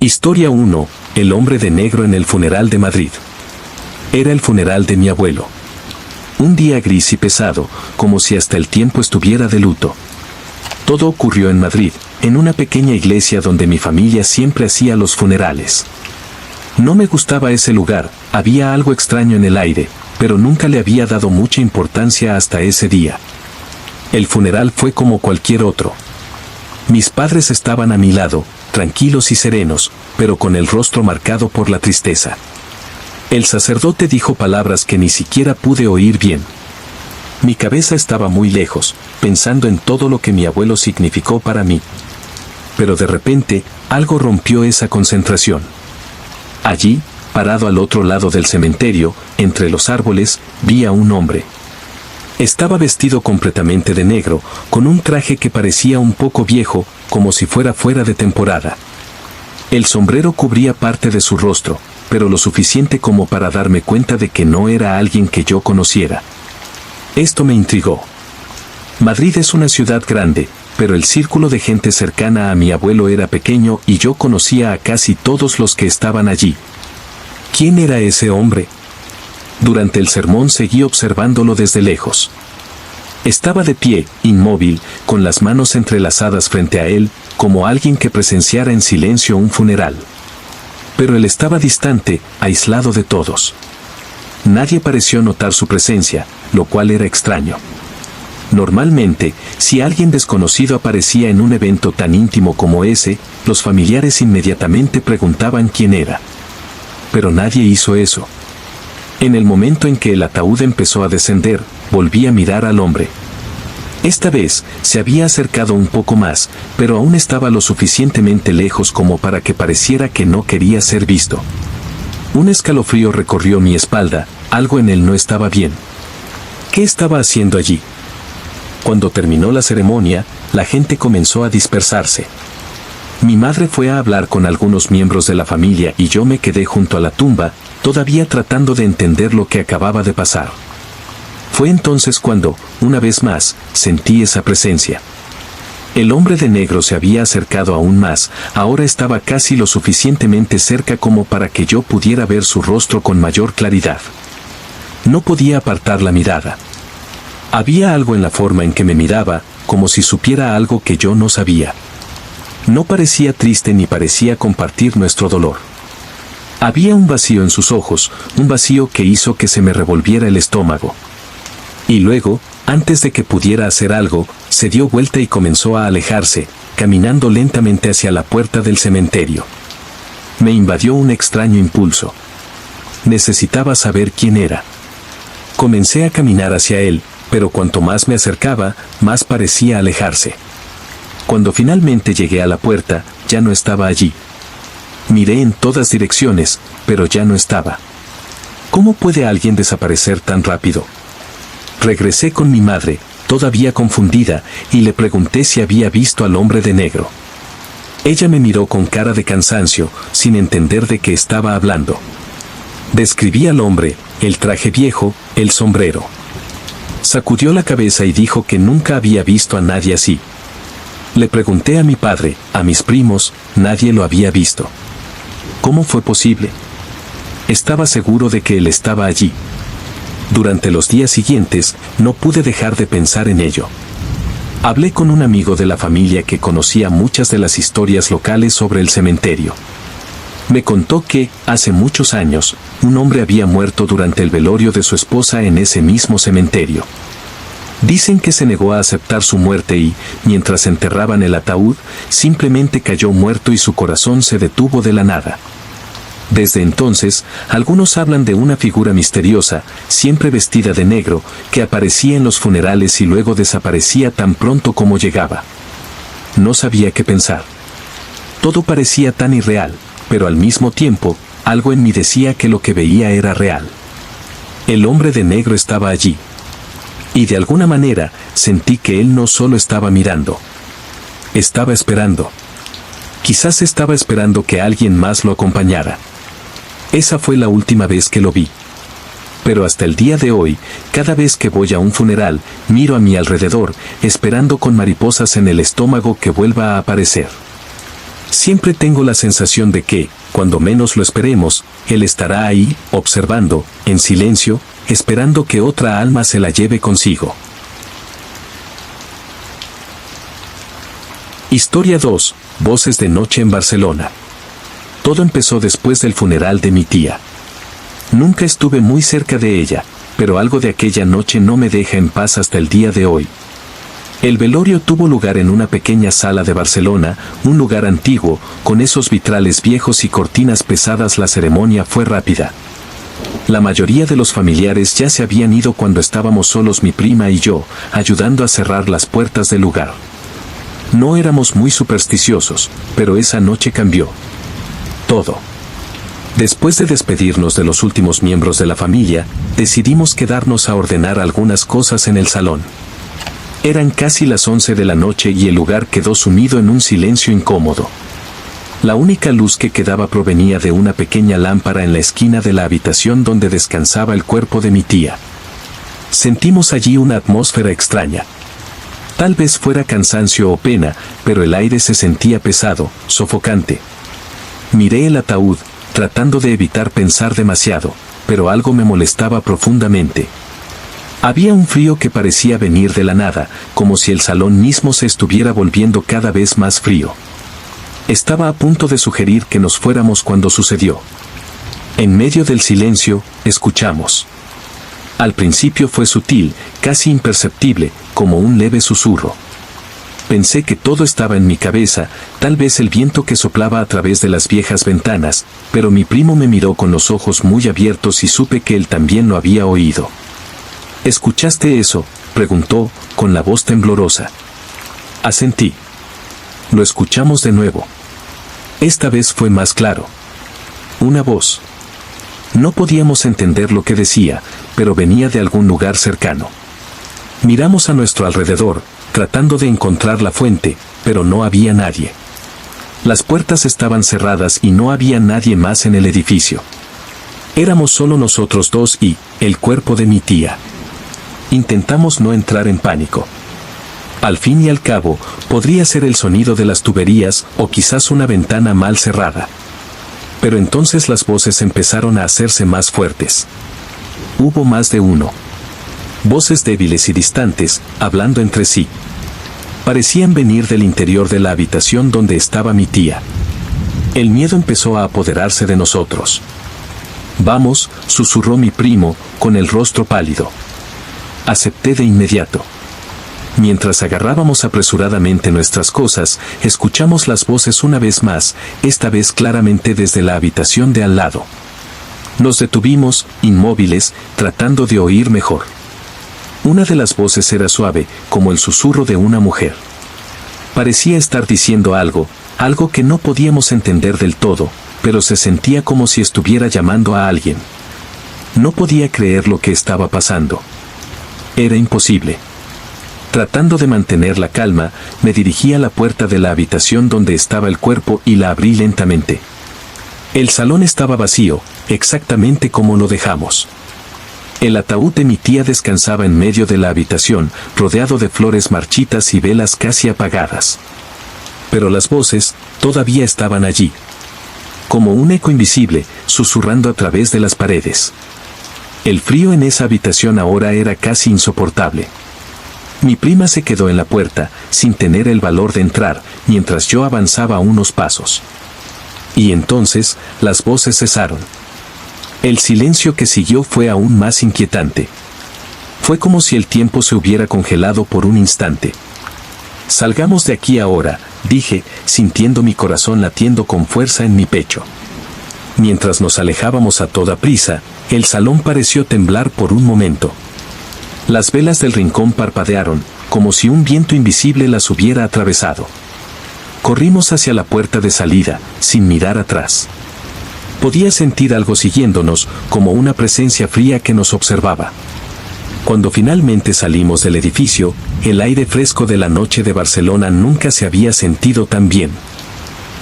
Historia 1. El hombre de negro en el funeral de Madrid. Era el funeral de mi abuelo. Un día gris y pesado, como si hasta el tiempo estuviera de luto. Todo ocurrió en Madrid, en una pequeña iglesia donde mi familia siempre hacía los funerales. No me gustaba ese lugar, había algo extraño en el aire, pero nunca le había dado mucha importancia hasta ese día. El funeral fue como cualquier otro. Mis padres estaban a mi lado, tranquilos y serenos, pero con el rostro marcado por la tristeza. El sacerdote dijo palabras que ni siquiera pude oír bien. Mi cabeza estaba muy lejos, pensando en todo lo que mi abuelo significó para mí. Pero de repente, algo rompió esa concentración. Allí, parado al otro lado del cementerio, entre los árboles, vi a un hombre. Estaba vestido completamente de negro, con un traje que parecía un poco viejo, como si fuera fuera de temporada. El sombrero cubría parte de su rostro, pero lo suficiente como para darme cuenta de que no era alguien que yo conociera. Esto me intrigó. Madrid es una ciudad grande, pero el círculo de gente cercana a mi abuelo era pequeño y yo conocía a casi todos los que estaban allí. ¿Quién era ese hombre? Durante el sermón seguí observándolo desde lejos. Estaba de pie, inmóvil, con las manos entrelazadas frente a él, como alguien que presenciara en silencio un funeral. Pero él estaba distante, aislado de todos. Nadie pareció notar su presencia, lo cual era extraño. Normalmente, si alguien desconocido aparecía en un evento tan íntimo como ese, los familiares inmediatamente preguntaban quién era. Pero nadie hizo eso. En el momento en que el ataúd empezó a descender, volví a mirar al hombre. Esta vez, se había acercado un poco más, pero aún estaba lo suficientemente lejos como para que pareciera que no quería ser visto. Un escalofrío recorrió mi espalda, algo en él no estaba bien. ¿Qué estaba haciendo allí? Cuando terminó la ceremonia, la gente comenzó a dispersarse. Mi madre fue a hablar con algunos miembros de la familia y yo me quedé junto a la tumba, todavía tratando de entender lo que acababa de pasar. Fue entonces cuando, una vez más, sentí esa presencia. El hombre de negro se había acercado aún más, ahora estaba casi lo suficientemente cerca como para que yo pudiera ver su rostro con mayor claridad. No podía apartar la mirada. Había algo en la forma en que me miraba, como si supiera algo que yo no sabía. No parecía triste ni parecía compartir nuestro dolor. Había un vacío en sus ojos, un vacío que hizo que se me revolviera el estómago. Y luego, antes de que pudiera hacer algo, se dio vuelta y comenzó a alejarse, caminando lentamente hacia la puerta del cementerio. Me invadió un extraño impulso. Necesitaba saber quién era. Comencé a caminar hacia él, pero cuanto más me acercaba, más parecía alejarse. Cuando finalmente llegué a la puerta, ya no estaba allí. Miré en todas direcciones, pero ya no estaba. ¿Cómo puede alguien desaparecer tan rápido? Regresé con mi madre, todavía confundida, y le pregunté si había visto al hombre de negro. Ella me miró con cara de cansancio, sin entender de qué estaba hablando. Describí al hombre, el traje viejo, el sombrero. Sacudió la cabeza y dijo que nunca había visto a nadie así. Le pregunté a mi padre, a mis primos, nadie lo había visto. ¿Cómo fue posible? Estaba seguro de que él estaba allí. Durante los días siguientes, no pude dejar de pensar en ello. Hablé con un amigo de la familia que conocía muchas de las historias locales sobre el cementerio. Me contó que, hace muchos años, un hombre había muerto durante el velorio de su esposa en ese mismo cementerio. Dicen que se negó a aceptar su muerte y, mientras enterraban el ataúd, simplemente cayó muerto y su corazón se detuvo de la nada. Desde entonces, algunos hablan de una figura misteriosa, siempre vestida de negro, que aparecía en los funerales y luego desaparecía tan pronto como llegaba. No sabía qué pensar. Todo parecía tan irreal, pero al mismo tiempo, algo en mí decía que lo que veía era real. El hombre de negro estaba allí. Y de alguna manera, sentí que él no solo estaba mirando. Estaba esperando. Quizás estaba esperando que alguien más lo acompañara. Esa fue la última vez que lo vi. Pero hasta el día de hoy, cada vez que voy a un funeral, miro a mi alrededor, esperando con mariposas en el estómago que vuelva a aparecer. Siempre tengo la sensación de que, cuando menos lo esperemos, Él estará ahí, observando, en silencio, esperando que otra alma se la lleve consigo. Historia 2. Voces de noche en Barcelona. Todo empezó después del funeral de mi tía. Nunca estuve muy cerca de ella, pero algo de aquella noche no me deja en paz hasta el día de hoy. El velorio tuvo lugar en una pequeña sala de Barcelona, un lugar antiguo, con esos vitrales viejos y cortinas pesadas. La ceremonia fue rápida. La mayoría de los familiares ya se habían ido cuando estábamos solos mi prima y yo, ayudando a cerrar las puertas del lugar. No éramos muy supersticiosos, pero esa noche cambió todo. Después de despedirnos de los últimos miembros de la familia, decidimos quedarnos a ordenar algunas cosas en el salón. Eran casi las 11 de la noche y el lugar quedó sumido en un silencio incómodo. La única luz que quedaba provenía de una pequeña lámpara en la esquina de la habitación donde descansaba el cuerpo de mi tía. Sentimos allí una atmósfera extraña. Tal vez fuera cansancio o pena, pero el aire se sentía pesado, sofocante. Miré el ataúd, tratando de evitar pensar demasiado, pero algo me molestaba profundamente. Había un frío que parecía venir de la nada, como si el salón mismo se estuviera volviendo cada vez más frío. Estaba a punto de sugerir que nos fuéramos cuando sucedió. En medio del silencio, escuchamos. Al principio fue sutil, casi imperceptible, como un leve susurro. Pensé que todo estaba en mi cabeza, tal vez el viento que soplaba a través de las viejas ventanas, pero mi primo me miró con los ojos muy abiertos y supe que él también lo había oído. ¿Escuchaste eso?, preguntó, con la voz temblorosa. Asentí. Lo escuchamos de nuevo. Esta vez fue más claro. Una voz. No podíamos entender lo que decía, pero venía de algún lugar cercano. Miramos a nuestro alrededor, tratando de encontrar la fuente, pero no había nadie. Las puertas estaban cerradas y no había nadie más en el edificio. Éramos solo nosotros dos y el cuerpo de mi tía. Intentamos no entrar en pánico. Al fin y al cabo, podría ser el sonido de las tuberías o quizás una ventana mal cerrada. Pero entonces las voces empezaron a hacerse más fuertes. Hubo más de uno. Voces débiles y distantes, hablando entre sí. Parecían venir del interior de la habitación donde estaba mi tía. El miedo empezó a apoderarse de nosotros. Vamos, susurró mi primo, con el rostro pálido. Acepté de inmediato. Mientras agarrábamos apresuradamente nuestras cosas, escuchamos las voces una vez más, esta vez claramente desde la habitación de al lado. Nos detuvimos, inmóviles, tratando de oír mejor. Una de las voces era suave, como el susurro de una mujer. Parecía estar diciendo algo que no podíamos entender del todo, pero se sentía como si estuviera llamando a alguien. No podía creer lo que estaba pasando. Era imposible. Tratando de mantener la calma, me dirigí a la puerta de la habitación donde estaba el cuerpo y la abrí lentamente. El salón estaba vacío, exactamente como lo dejamos. El ataúd de mi tía descansaba en medio de la habitación, rodeado de flores marchitas y velas casi apagadas. Pero las voces, todavía estaban allí. Como un eco invisible, susurrando a través de las paredes. El frío en esa habitación ahora era casi insoportable. Mi prima se quedó en la puerta, sin tener el valor de entrar, mientras yo avanzaba unos pasos. Y entonces, las voces cesaron. El silencio que siguió fue aún más inquietante. Fue como si el tiempo se hubiera congelado por un instante. Salgamos de aquí ahora, dije, sintiendo mi corazón latiendo con fuerza en mi pecho. Mientras nos alejábamos a toda prisa, el salón pareció temblar por un momento. Las velas del rincón parpadearon, como si un viento invisible las hubiera atravesado. Corrimos hacia la puerta de salida, sin mirar atrás. Podía sentir algo siguiéndonos, como una presencia fría que nos observaba. Cuando finalmente salimos del edificio, el aire fresco de la noche de Barcelona nunca se había sentido tan bien.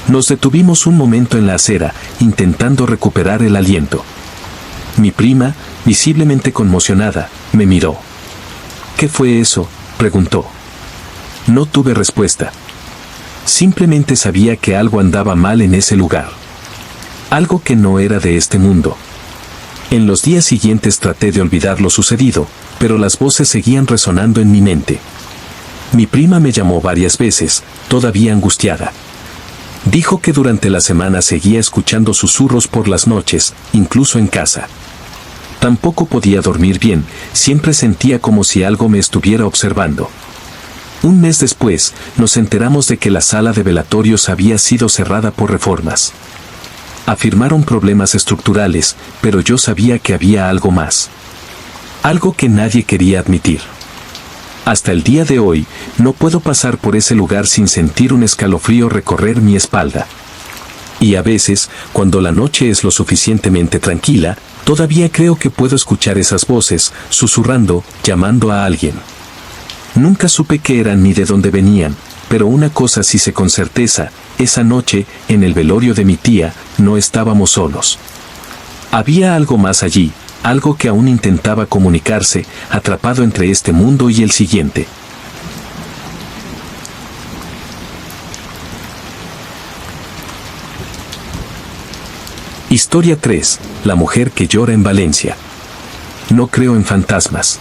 Nos detuvimos un momento en la acera, intentando recuperar el aliento. Mi prima, visiblemente conmocionada, me miró. «¿Qué fue eso?», preguntó. No tuve respuesta. Simplemente sabía que algo andaba mal en ese lugar. Algo que no era de este mundo. En los días siguientes traté de olvidar lo sucedido, pero las voces seguían resonando en mi mente. Mi prima me llamó varias veces, todavía angustiada. Dijo que durante la semana seguía escuchando susurros por las noches, incluso en casa. Tampoco podía dormir bien, siempre sentía como si algo me estuviera observando. Un mes después, nos enteramos de que la sala de velatorios había sido cerrada por reformas. Afirmaron problemas estructurales, pero yo sabía que había algo más. Algo que nadie quería admitir. Hasta el día de hoy, no puedo pasar por ese lugar sin sentir un escalofrío recorrer mi espalda. Y a veces, cuando la noche es lo suficientemente tranquila, todavía creo que puedo escuchar esas voces, susurrando, llamando a alguien. Nunca supe qué eran ni de dónde venían, pero una cosa sí sé con certeza, esa noche, en el velorio de mi tía, no estábamos solos. Había algo más allí, algo que aún intentaba comunicarse, atrapado entre este mundo y el siguiente. Historia 3. La mujer que llora en Valencia. No creo en fantasmas.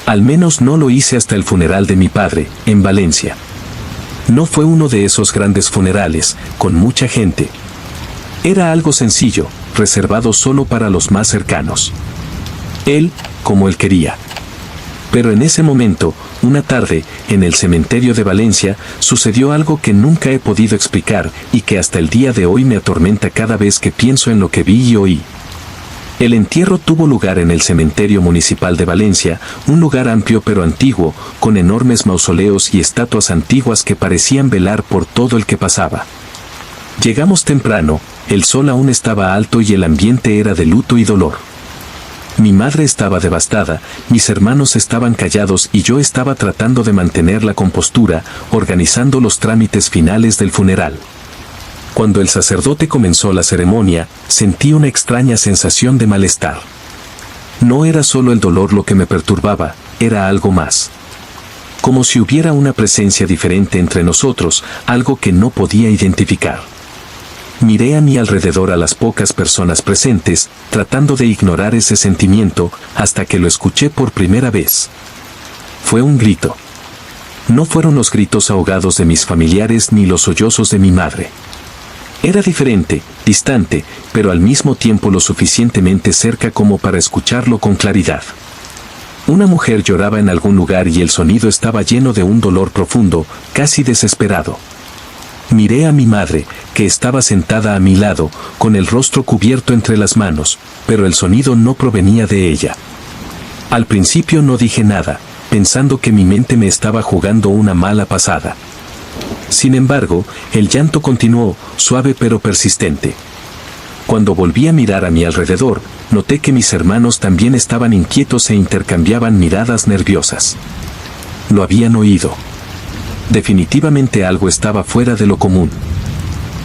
Al menos no lo hice hasta el funeral de mi padre, en Valencia. No fue uno de esos grandes funerales, con mucha gente. Era algo sencillo, reservado solo para los más cercanos. Él, como él quería. Pero en ese momento, una tarde, en el cementerio de Valencia, sucedió algo que nunca he podido explicar y que hasta el día de hoy me atormenta cada vez que pienso en lo que vi y oí. El entierro tuvo lugar en el cementerio municipal de Valencia, un lugar amplio pero antiguo, con enormes mausoleos y estatuas antiguas que parecían velar por todo el que pasaba. Llegamos temprano, el sol aún estaba alto y el ambiente era de luto y dolor. Mi madre estaba devastada, mis hermanos estaban callados y yo estaba tratando de mantener la compostura, organizando los trámites finales del funeral. Cuando el sacerdote comenzó la ceremonia, sentí una extraña sensación de malestar. No era solo el dolor lo que me perturbaba, era algo más. Como si hubiera una presencia diferente entre nosotros, algo que no podía identificar. Miré a mi alrededor a las pocas personas presentes, tratando de ignorar ese sentimiento, hasta que lo escuché por primera vez. Fue un grito. No fueron los gritos ahogados de mis familiares ni los sollozos de mi madre. Era diferente, distante, pero al mismo tiempo lo suficientemente cerca como para escucharlo con claridad. Una mujer lloraba en algún lugar y el sonido estaba lleno de un dolor profundo, casi desesperado. Miré a mi madre, que estaba sentada a mi lado, con el rostro cubierto entre las manos, pero el sonido no provenía de ella. Al principio no dije nada, pensando que mi mente me estaba jugando una mala pasada. Sin embargo, el llanto continuó, suave pero persistente. Cuando volví a mirar a mi alrededor, noté que mis hermanos también estaban inquietos e intercambiaban miradas nerviosas. Lo habían oído. Definitivamente algo estaba fuera de lo común.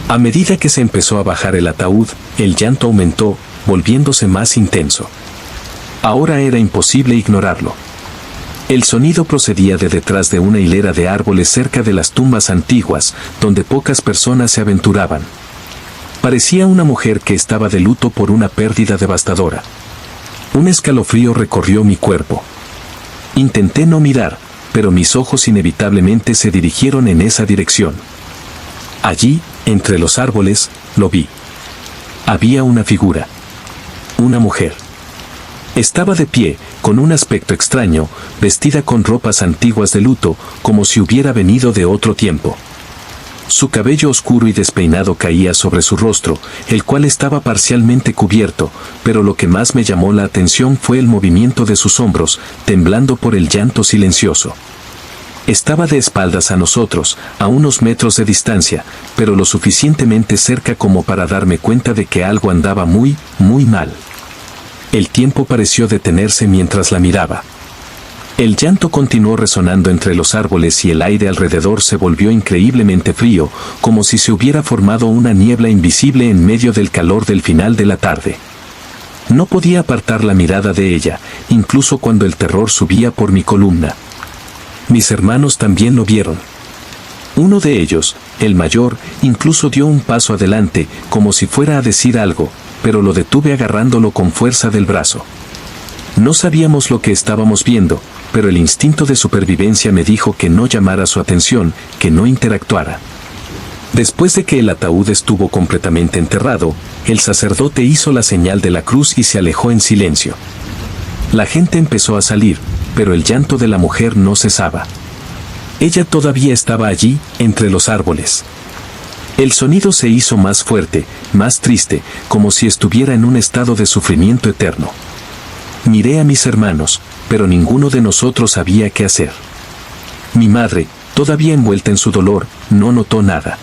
A medida que se empezó a bajar el ataúd, el llanto aumentó, volviéndose más intenso. Ahora era imposible ignorarlo. El sonido procedía de detrás de una hilera de árboles cerca de las tumbas antiguas, donde pocas personas se aventuraban. Parecía una mujer que estaba de luto por una pérdida devastadora. Un escalofrío recorrió mi cuerpo. Intenté no mirar, pero mis ojos inevitablemente se dirigieron en esa dirección. Allí, entre los árboles, lo vi. Había una figura. Una mujer. Estaba de pie, con un aspecto extraño, vestida con ropas antiguas de luto, como si hubiera venido de otro tiempo. Su cabello oscuro y despeinado caía sobre su rostro, el cual estaba parcialmente cubierto, pero lo que más me llamó la atención fue el movimiento de sus hombros, temblando por el llanto silencioso. Estaba de espaldas a nosotros, a unos metros de distancia, pero lo suficientemente cerca como para darme cuenta de que algo andaba muy, muy mal. El tiempo pareció detenerse mientras la miraba. El llanto continuó resonando entre los árboles y el aire alrededor se volvió increíblemente frío, como si se hubiera formado una niebla invisible en medio del calor del final de la tarde. No podía apartar la mirada de ella, incluso cuando el terror subía por mi columna. Mis hermanos también lo vieron. Uno de ellos, el mayor, incluso dio un paso adelante, como si fuera a decir algo, pero lo detuve agarrándolo con fuerza del brazo. No sabíamos lo que estábamos viendo, pero el instinto de supervivencia me dijo que no llamara su atención, que no interactuara. Después de que el ataúd estuvo completamente enterrado, el sacerdote hizo la señal de la cruz y se alejó en silencio. La gente empezó a salir, pero el llanto de la mujer no cesaba. Ella todavía estaba allí, entre los árboles. El sonido se hizo más fuerte, más triste, como si estuviera en un estado de sufrimiento eterno. Miré a mis hermanos, pero ninguno de nosotros sabía qué hacer. Mi madre, todavía envuelta en su dolor, no notó nada.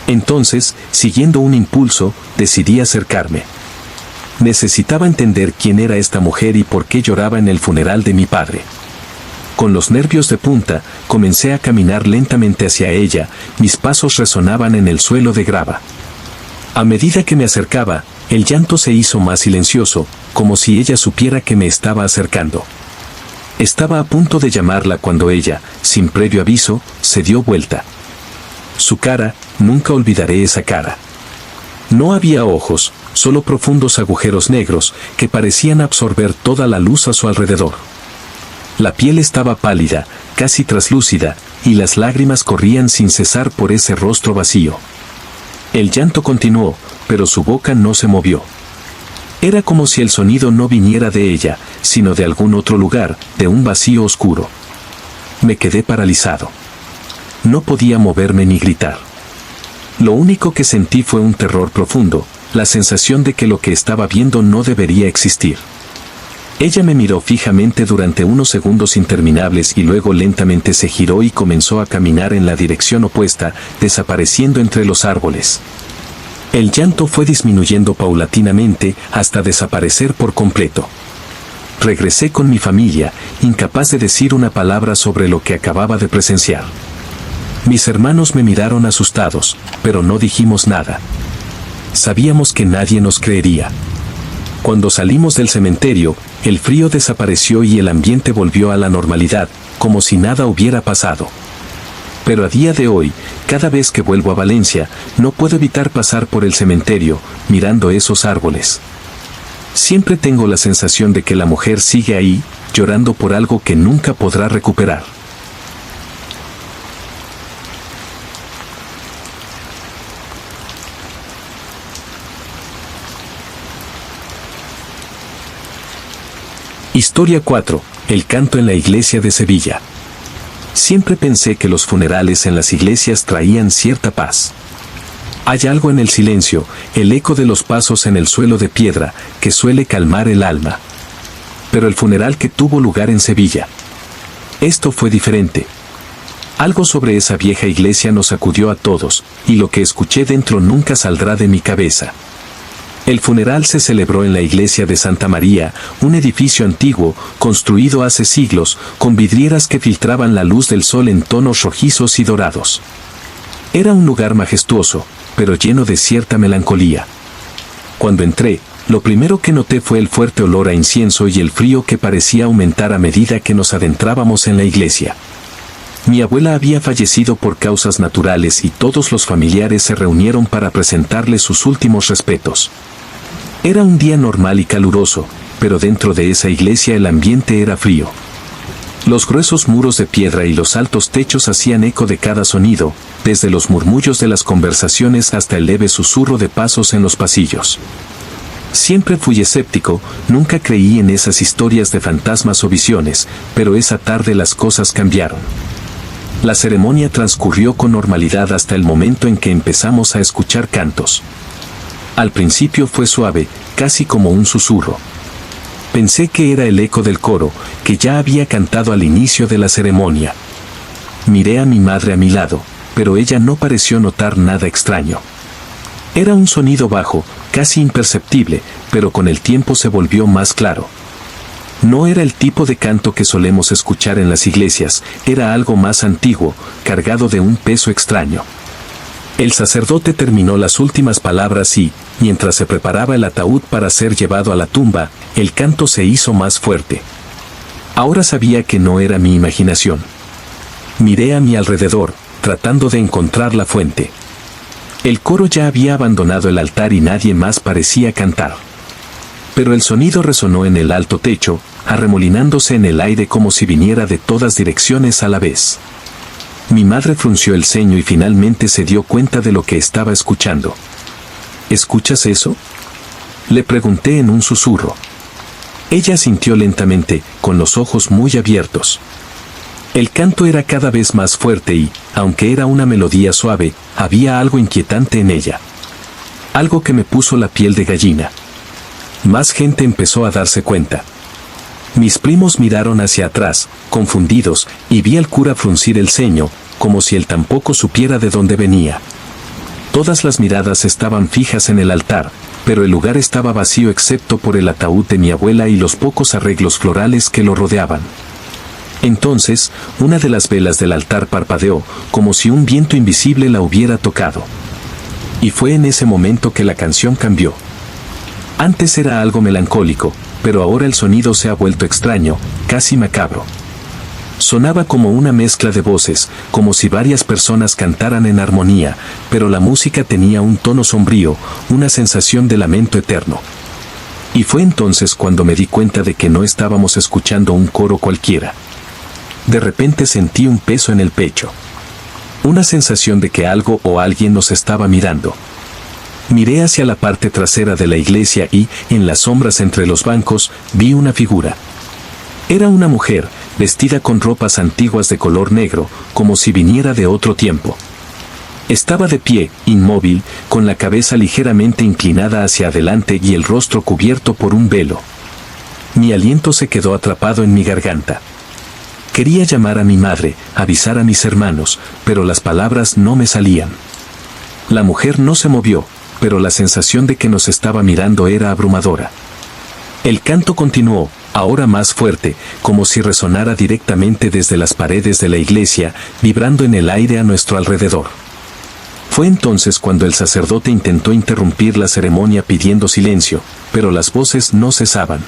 Entonces, siguiendo un impulso, decidí acercarme. Necesitaba entender quién era esta mujer y por qué lloraba en el funeral de mi padre. Con los nervios de punta, comencé a caminar lentamente hacia ella, mis pasos resonaban en el suelo de grava. A medida que me acercaba, el llanto se hizo más silencioso, como si ella supiera que me estaba acercando. Estaba a punto de llamarla cuando ella, sin previo aviso, se dio vuelta. Su cara, nunca olvidaré esa cara. No había ojos, solo profundos agujeros negros, que parecían absorber toda la luz a su alrededor. La piel estaba pálida, casi traslúcida, y las lágrimas corrían sin cesar por ese rostro vacío. El llanto continuó, pero su boca no se movió. Era como si el sonido no viniera de ella, sino de algún otro lugar, de un vacío oscuro. Me quedé paralizado. No podía moverme ni gritar. Lo único que sentí fue un terror profundo, la sensación de que lo que estaba viendo no debería existir. Ella me miró fijamente durante unos segundos interminables y luego lentamente se giró y comenzó a caminar en la dirección opuesta, desapareciendo entre los árboles. El llanto fue disminuyendo paulatinamente hasta desaparecer por completo. Regresé con mi familia, incapaz de decir una palabra sobre lo que acababa de presenciar. Mis hermanos me miraron asustados, pero no dijimos nada. Sabíamos que nadie nos creería. Cuando salimos del cementerio, el frío desapareció y el ambiente volvió a la normalidad, como si nada hubiera pasado. Pero a día de hoy, cada vez que vuelvo a Valencia, no puedo evitar pasar por el cementerio, mirando esos árboles. Siempre tengo la sensación de que la mujer sigue ahí, llorando por algo que nunca podrá recuperar. Historia 4. El canto en la iglesia de Sevilla. Siempre pensé que los funerales en las iglesias traían cierta paz. Hay algo en el silencio, el eco de los pasos en el suelo de piedra, que suele calmar el alma. Pero el funeral que tuvo lugar en Sevilla, esto fue diferente. Algo sobre esa vieja iglesia nos sacudió a todos, y lo que escuché dentro nunca saldrá de mi cabeza. El funeral se celebró en la iglesia de Santa María, un edificio antiguo, construido hace siglos, con vidrieras que filtraban la luz del sol en tonos rojizos y dorados. Era un lugar majestuoso, pero lleno de cierta melancolía. Cuando entré, lo primero que noté fue el fuerte olor a incienso y el frío que parecía aumentar a medida que nos adentrábamos en la iglesia. Mi abuela había fallecido por causas naturales y todos los familiares se reunieron para presentarle sus últimos respetos. Era un día normal y caluroso, pero dentro de esa iglesia el ambiente era frío. Los gruesos muros de piedra y los altos techos hacían eco de cada sonido, desde los murmullos de las conversaciones hasta el leve susurro de pasos en los pasillos. Siempre fui escéptico, nunca creí en esas historias de fantasmas o visiones, pero esa tarde las cosas cambiaron. La ceremonia transcurrió con normalidad hasta el momento en que empezamos a escuchar cantos. Al principio fue suave, casi como un susurro. Pensé que era el eco del coro, que ya había cantado al inicio de la ceremonia. Miré a mi madre a mi lado, pero ella no pareció notar nada extraño. Era un sonido bajo, casi imperceptible, pero con el tiempo se volvió más claro. No era el tipo de canto que solemos escuchar en las iglesias, era algo más antiguo, cargado de un peso extraño. El sacerdote terminó las últimas palabras y, mientras se preparaba el ataúd para ser llevado a la tumba, el canto se hizo más fuerte. Ahora sabía que no era mi imaginación. Miré a mi alrededor, tratando de encontrar la fuente. El coro ya había abandonado el altar y nadie más parecía cantar. Pero el sonido resonó en el alto techo, arremolinándose en el aire como si viniera de todas direcciones a la vez. Mi madre frunció el ceño y finalmente se dio cuenta de lo que estaba escuchando. ¿Escuchas eso?, le pregunté en un susurro. Ella asintió lentamente, con los ojos muy abiertos. El canto era cada vez más fuerte y, aunque era una melodía suave, había algo inquietante en ella. Algo que me puso la piel de gallina. Más gente empezó a darse cuenta. Mis primos miraron hacia atrás, confundidos, y vi al cura fruncir el ceño, como si él tampoco supiera de dónde venía. Todas las miradas estaban fijas en el altar, pero el lugar estaba vacío excepto por el ataúd de mi abuela y los pocos arreglos florales que lo rodeaban. Entonces, una de las velas del altar parpadeó, como si un viento invisible la hubiera tocado. Y fue en ese momento que la canción cambió. Antes era algo melancólico, pero ahora el sonido se ha vuelto extraño, casi macabro. Sonaba como una mezcla de voces, como si varias personas cantaran en armonía, pero la música tenía un tono sombrío, una sensación de lamento eterno. Y fue entonces cuando me di cuenta de que no estábamos escuchando un coro cualquiera. De repente sentí un peso en el pecho. Una sensación de que algo o alguien nos estaba mirando. Miré hacia la parte trasera de la iglesia y, en las sombras entre los bancos, vi una figura. Era una mujer, vestida con ropas antiguas de color negro, como si viniera de otro tiempo. Estaba de pie, inmóvil, con la cabeza ligeramente inclinada hacia adelante y el rostro cubierto por un velo. Mi aliento se quedó atrapado en mi garganta. Quería llamar a mi madre, avisar a mis hermanos, pero las palabras no me salían. La mujer no se movió, pero la sensación de que nos estaba mirando era abrumadora. El canto continuó, ahora más fuerte, como si resonara directamente desde las paredes de la iglesia, vibrando en el aire a nuestro alrededor. Fue entonces cuando el sacerdote intentó interrumpir la ceremonia pidiendo silencio, pero las voces no cesaban.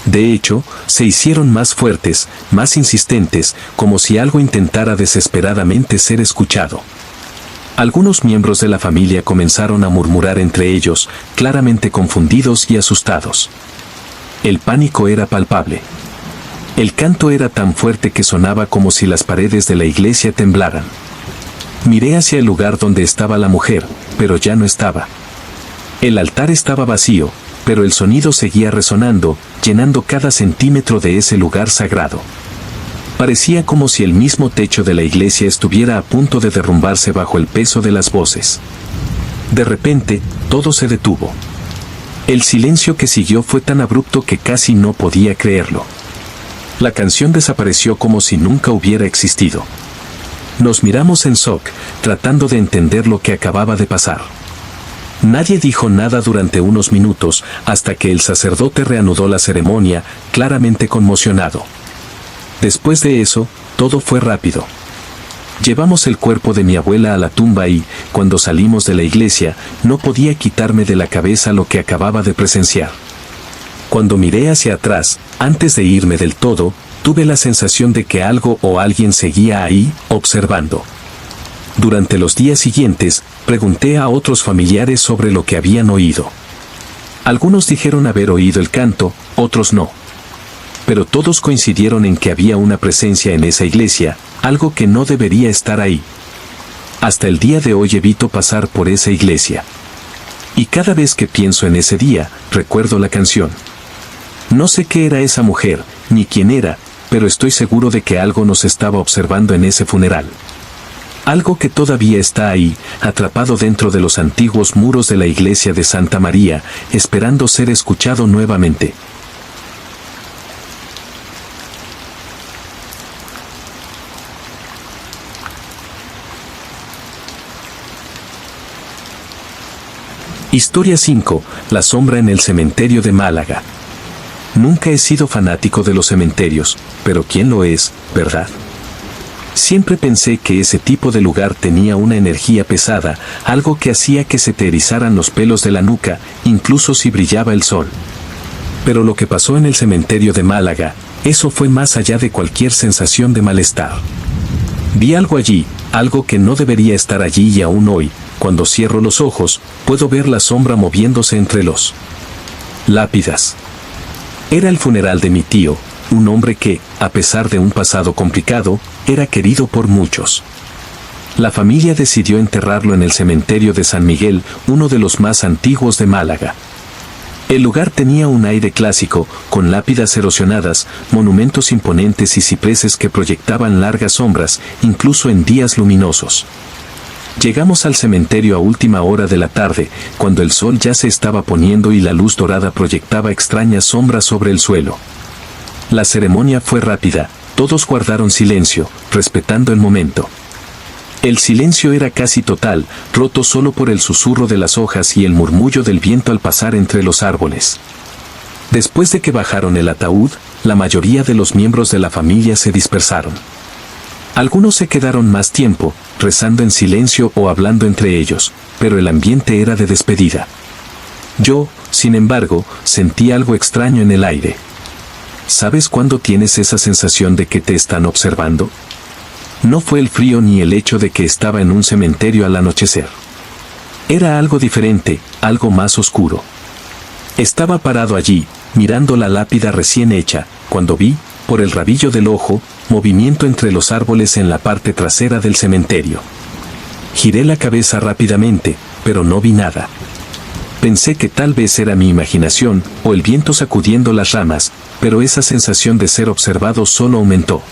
De hecho, se hicieron más fuertes, más insistentes, como si algo intentara desesperadamente ser escuchado. Algunos miembros de la familia comenzaron a murmurar entre ellos, claramente confundidos y asustados. El pánico era palpable. El canto era tan fuerte que sonaba como si las paredes de la iglesia temblaran. Miré hacia el lugar donde estaba la mujer, pero ya no estaba. El altar estaba vacío, pero el sonido seguía resonando, llenando cada centímetro de ese lugar sagrado. Parecía como si el mismo techo de la iglesia estuviera a punto de derrumbarse bajo el peso de las voces. De repente, todo se detuvo. El silencio que siguió fue tan abrupto que casi no podía creerlo. La canción desapareció como si nunca hubiera existido. Nos miramos en shock, tratando de entender lo que acababa de pasar. Nadie dijo nada durante unos minutos, hasta que el sacerdote reanudó la ceremonia, claramente conmocionado. Después de eso, todo fue rápido. Llevamos el cuerpo de mi abuela a la tumba y, cuando salimos de la iglesia, no podía quitarme de la cabeza lo que acababa de presenciar. Cuando miré hacia atrás, antes de irme del todo, tuve la sensación de que algo o alguien seguía ahí, observando. Durante los días siguientes, pregunté a otros familiares sobre lo que habían oído. Algunos dijeron haber oído el canto, otros no. Pero todos coincidieron en que había una presencia en esa iglesia, algo que no debería estar ahí. Hasta el día de hoy evito pasar por esa iglesia. Y cada vez que pienso en ese día, recuerdo la canción. No sé qué era esa mujer, ni quién era, pero estoy seguro de que algo nos estaba observando en ese funeral. Algo que todavía está ahí, atrapado dentro de los antiguos muros de la iglesia de Santa María, esperando ser escuchado nuevamente. Historia 5. La sombra en el cementerio de Málaga. Nunca he sido fanático de los cementerios, pero ¿quién lo es, verdad? Siempre pensé que ese tipo de lugar tenía una energía pesada, algo que hacía que se te erizaran los pelos de la nuca, incluso si brillaba el sol. Pero lo que pasó en el cementerio de Málaga, eso fue más allá de cualquier sensación de malestar. Vi algo allí, algo que no debería estar allí y aún hoy, cuando cierro los ojos, puedo ver la sombra moviéndose entre los lápidas. Era el funeral de mi tío, un hombre que, a pesar de un pasado complicado, era querido por muchos. La familia decidió enterrarlo en el cementerio de San Miguel, uno de los más antiguos de Málaga. El lugar tenía un aire clásico, con lápidas erosionadas, monumentos imponentes y cipreses que proyectaban largas sombras, incluso en días luminosos. Llegamos al cementerio a última hora de la tarde, cuando el sol ya se estaba poniendo y la luz dorada proyectaba extrañas sombras sobre el suelo. La ceremonia fue rápida, todos guardaron silencio, respetando el momento. El silencio era casi total, roto solo por el susurro de las hojas y el murmullo del viento al pasar entre los árboles. Después de que bajaron el ataúd, la mayoría de los miembros de la familia se dispersaron. Algunos se quedaron más tiempo, rezando en silencio o hablando entre ellos, pero el ambiente era de despedida. Yo, sin embargo, sentí algo extraño en el aire. ¿Sabes cuándo tienes esa sensación de que te están observando? No fue el frío ni el hecho de que estaba en un cementerio al anochecer. Era algo diferente, algo más oscuro. Estaba parado allí, mirando la lápida recién hecha, cuando vi, por el rabillo del ojo, movimiento entre los árboles en la parte trasera del cementerio. Giré la cabeza rápidamente, pero no vi nada. Pensé que tal vez era mi imaginación, o el viento sacudiendo las ramas, pero esa sensación de ser observado solo aumentó.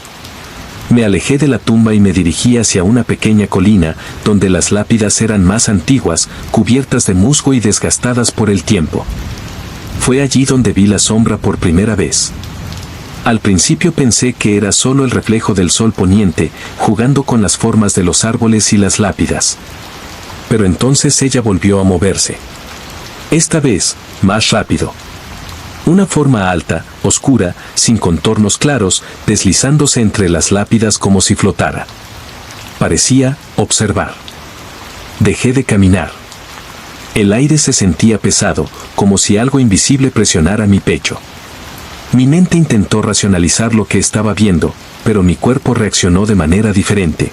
Me alejé de la tumba y me dirigí hacia una pequeña colina, donde las lápidas eran más antiguas, cubiertas de musgo y desgastadas por el tiempo. Fue allí donde vi la sombra por primera vez. Al principio pensé que era solo el reflejo del sol poniente, jugando con las formas de los árboles y las lápidas. Pero entonces ella volvió a moverse. Esta vez, más rápido. Una forma alta, oscura, sin contornos claros, deslizándose entre las lápidas como si flotara. Parecía observar. Dejé de caminar. El aire se sentía pesado, como si algo invisible presionara mi pecho. Mi mente intentó racionalizar lo que estaba viendo, pero mi cuerpo reaccionó de manera diferente.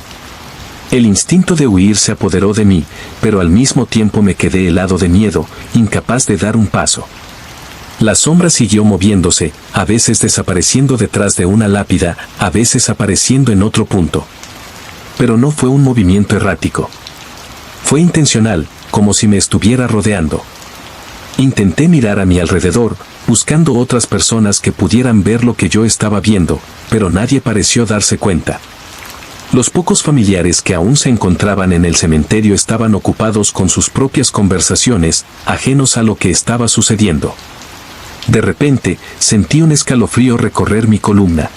El instinto de huir se apoderó de mí, pero al mismo tiempo me quedé helado de miedo, incapaz de dar un paso. La sombra siguió moviéndose, a veces desapareciendo detrás de una lápida, a veces apareciendo en otro punto. Pero no fue un movimiento errático. Fue intencional, como si me estuviera rodeando. Intenté mirar a mi alrededor, buscando otras personas que pudieran ver lo que yo estaba viendo, pero nadie pareció darse cuenta. Los pocos familiares que aún se encontraban en el cementerio estaban ocupados con sus propias conversaciones, ajenos a lo que estaba sucediendo. De repente, sentí un escalofrío recorrer mi columna.